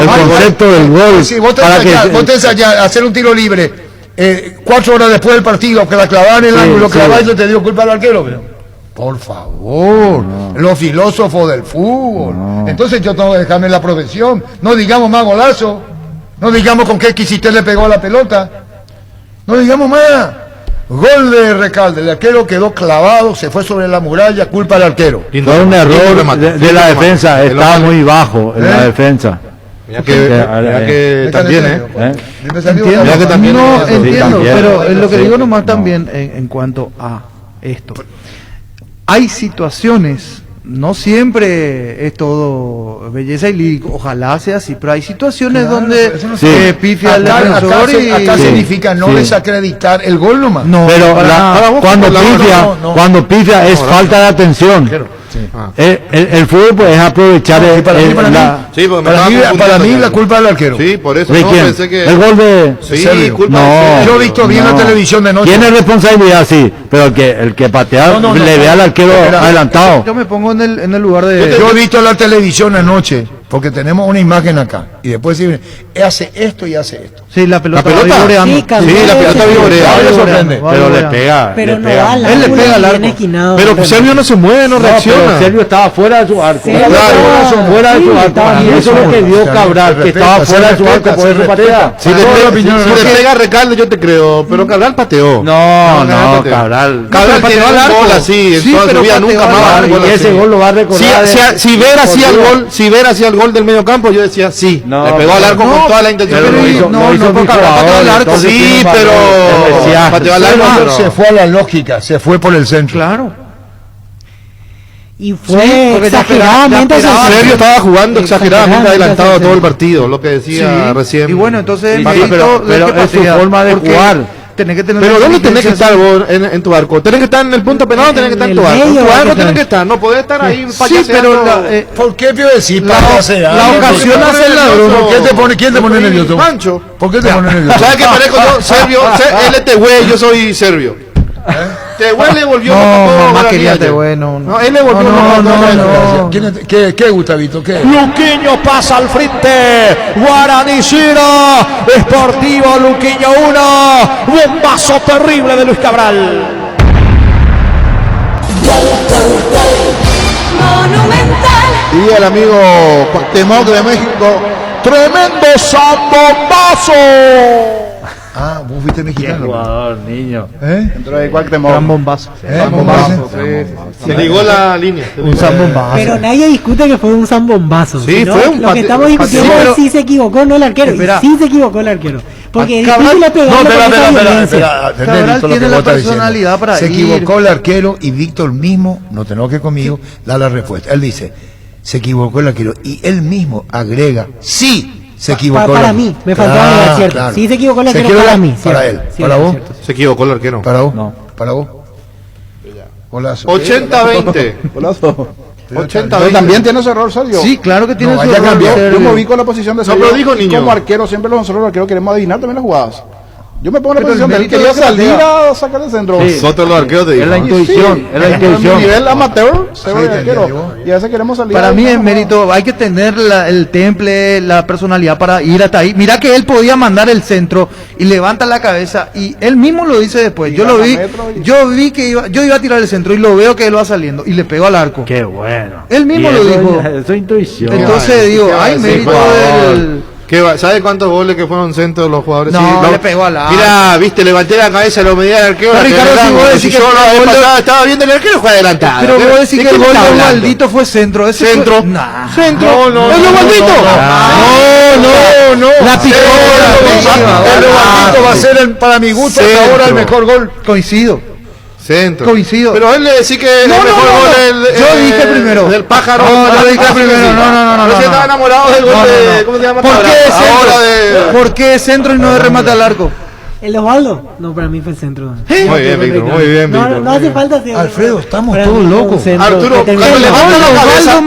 concepto del gol. Sí, vos te ensayás a hacer un tiro libre 4 horas después del partido, que la clavaba en el ángulo, clavaba y te dio culpa al arquero. Pero, por favor, los filósofos del fútbol. Entonces yo tengo que dejarme la profesión. No digamos más golazo. No digamos con qué Quisité le pegó a la pelota. No digamos más. Gol de Recalde, el arquero quedó clavado, se fue sobre la muralla, culpa al arquero. Fue un error de la defensa, estaba muy bajo en la defensa. Mira que también, Mira que también. No entiendo, pero lo que digo nomás también en cuanto a esto. Hay situaciones, no siempre es todo belleza y lírico, ojalá sea así, pero hay situaciones donde pifia el defensor acá significa no desacreditar el gol nomás. No, pero cuando pifia es falta de atención. El fútbol pues, es aprovechar para mí la culpa del arquero. Sí, por eso pensé que el gol de yo he visto bien la televisión de noche. Tiene responsabilidad, sí, pero el que patea le ve al arquero adelantado. Yo me pongo en el lugar de... Yo he visto la televisión anoche, porque tenemos una imagen acá, y después hace esto y hace esto. Sí, la pelota vivoreando. Sí, la pelota vivoreando. Pero le pega. Pero no va al él le pega al arco. Pero Servio no se mueve, no reacciona. Servio estaba fuera de su arco. Fuera de su arco. Y eso es lo que vio Cabral, que estaba fuera de su arco, por eso patea. Si le pega a Recalde, yo te creo, pero Cabral pateó. No, Cabral pateó al arco así, en toda su vida nunca más. Y ese gol lo va a recordar. Si Ver hacía el gol del medio campo, yo decía sí, le pegó al arco con toda la intención. Sí, pero pateó al arco. Se fue a la lógica, se fue por el centro. Claro. Y fue exageradamente. Sergio estaba jugando exageradamente adelantado todo el partido, lo que decía recién. Y bueno, entonces pero es su forma de jugar. Pero ¿dónde tenés que estar vos en tu arco? ¿Tenés que estar en el punto penal o tenés que estar en tu arco? En tu arco tenés que estar, no podés estar ahí payaseando. Sí, pero ¿por qué quiero decir la ocasión hace el ladrón? ¿Quién te pone nervioso? Pancho. ¿Por qué te pone nervioso? ¿Sabes qué parezco yo? Serbio, él es Tehue, yo soy serbio. Tehue le volvió mamá quería Tehue, no, él le volvió no. ¿Qué Gustavito? ¿Qué? Luquiño pasa al frente, Guaraní 0, Sportivo Luquiño 1, bombazo terrible de Luis Cabral. Y el amigo Cuauhtémoc de México, tremendo zambombazo. Ah, vos fuiste mexicano. Qué jugador, niño. Entró de Cuauhtémoc. Gran bombazo. Se ligó la línea. Un zambombazo. Pero nadie discute que fue un zambombazo. Sí, ¿no? fue un Lo que estamos discutiendo es si se equivocó no el arquero. Sí se equivocó el arquero. Porque Cabral tiene la personalidad para se equivocó el arquero y Víctor mismo, no te enojes conmigo, da la respuesta. Él dice, se equivocó el arquero y él mismo agrega, sí. Se equivocó. Para mí, me faltó agregar, cierto. Claro. Sí se equivocó el arquero para mí. Para él. ¿Para vos? Se equivocó el arquero. ¿Para vos? No. ¿Para vos? Golazo. 80-20. Golazo. 80-20. También tiene ese error, Sergio. Sí, claro que tiene ese error. Yo me ubico en la posición de Sergio. No, pero dijo niño. Como arquero, siempre nosotros los arqueros queremos adivinar también las jugadas. Yo me pongo en la posición de él, quería salir a sacar el centro. Nosotros los arqueros te digo. Es la intuición, es la intuición. Nivel amateur, arquero. Y a veces queremos salir. Para mí es mérito, hay que tener el temple, la personalidad para ir hasta ahí. Mira que él podía mandar el centro y levanta la cabeza y él mismo lo dice después. Yo vi que yo iba a tirar el centro y lo veo que él va saliendo y le pegó al arco. Qué bueno. Él mismo lo dijo. Eso es intuición. Entonces digo, hay mérito del... ¿Sabe cuántos goles que fueron centro de los jugadores? No, Sí, le pegó al arco. Mira, viste, levanté la cabeza, lo medí al arquero. Pero, Ricardo, si vos decís que yo la vez pasada estaba viendo el arquero, fue adelantado. Pero vos decís que el gol de Osvaldito fue centro. Ese Centro. fue... Nah. Centro. No. ¿El Osvaldito? No. La picó. El Osvaldito va a ser, para mi gusto, hasta ahora el mejor gol. Coincido. Centro. Coincido. Pero él le decía que el mejor gol yo dije primero. Del pájaro. No, yo dije primero. No. Yo estaba enamorado del gol de. ¿Cómo se llama? ¿Por qué centro y no de remate al arco? ¿El Osvaldo? No, para mí fue el centro. Muy bien, Víctor. Muy bien, Víctor. No hace falta. Alfredo, estamos Para todos mí fue un locos. centro Arturo, que cuando termina- levanta la cabeza,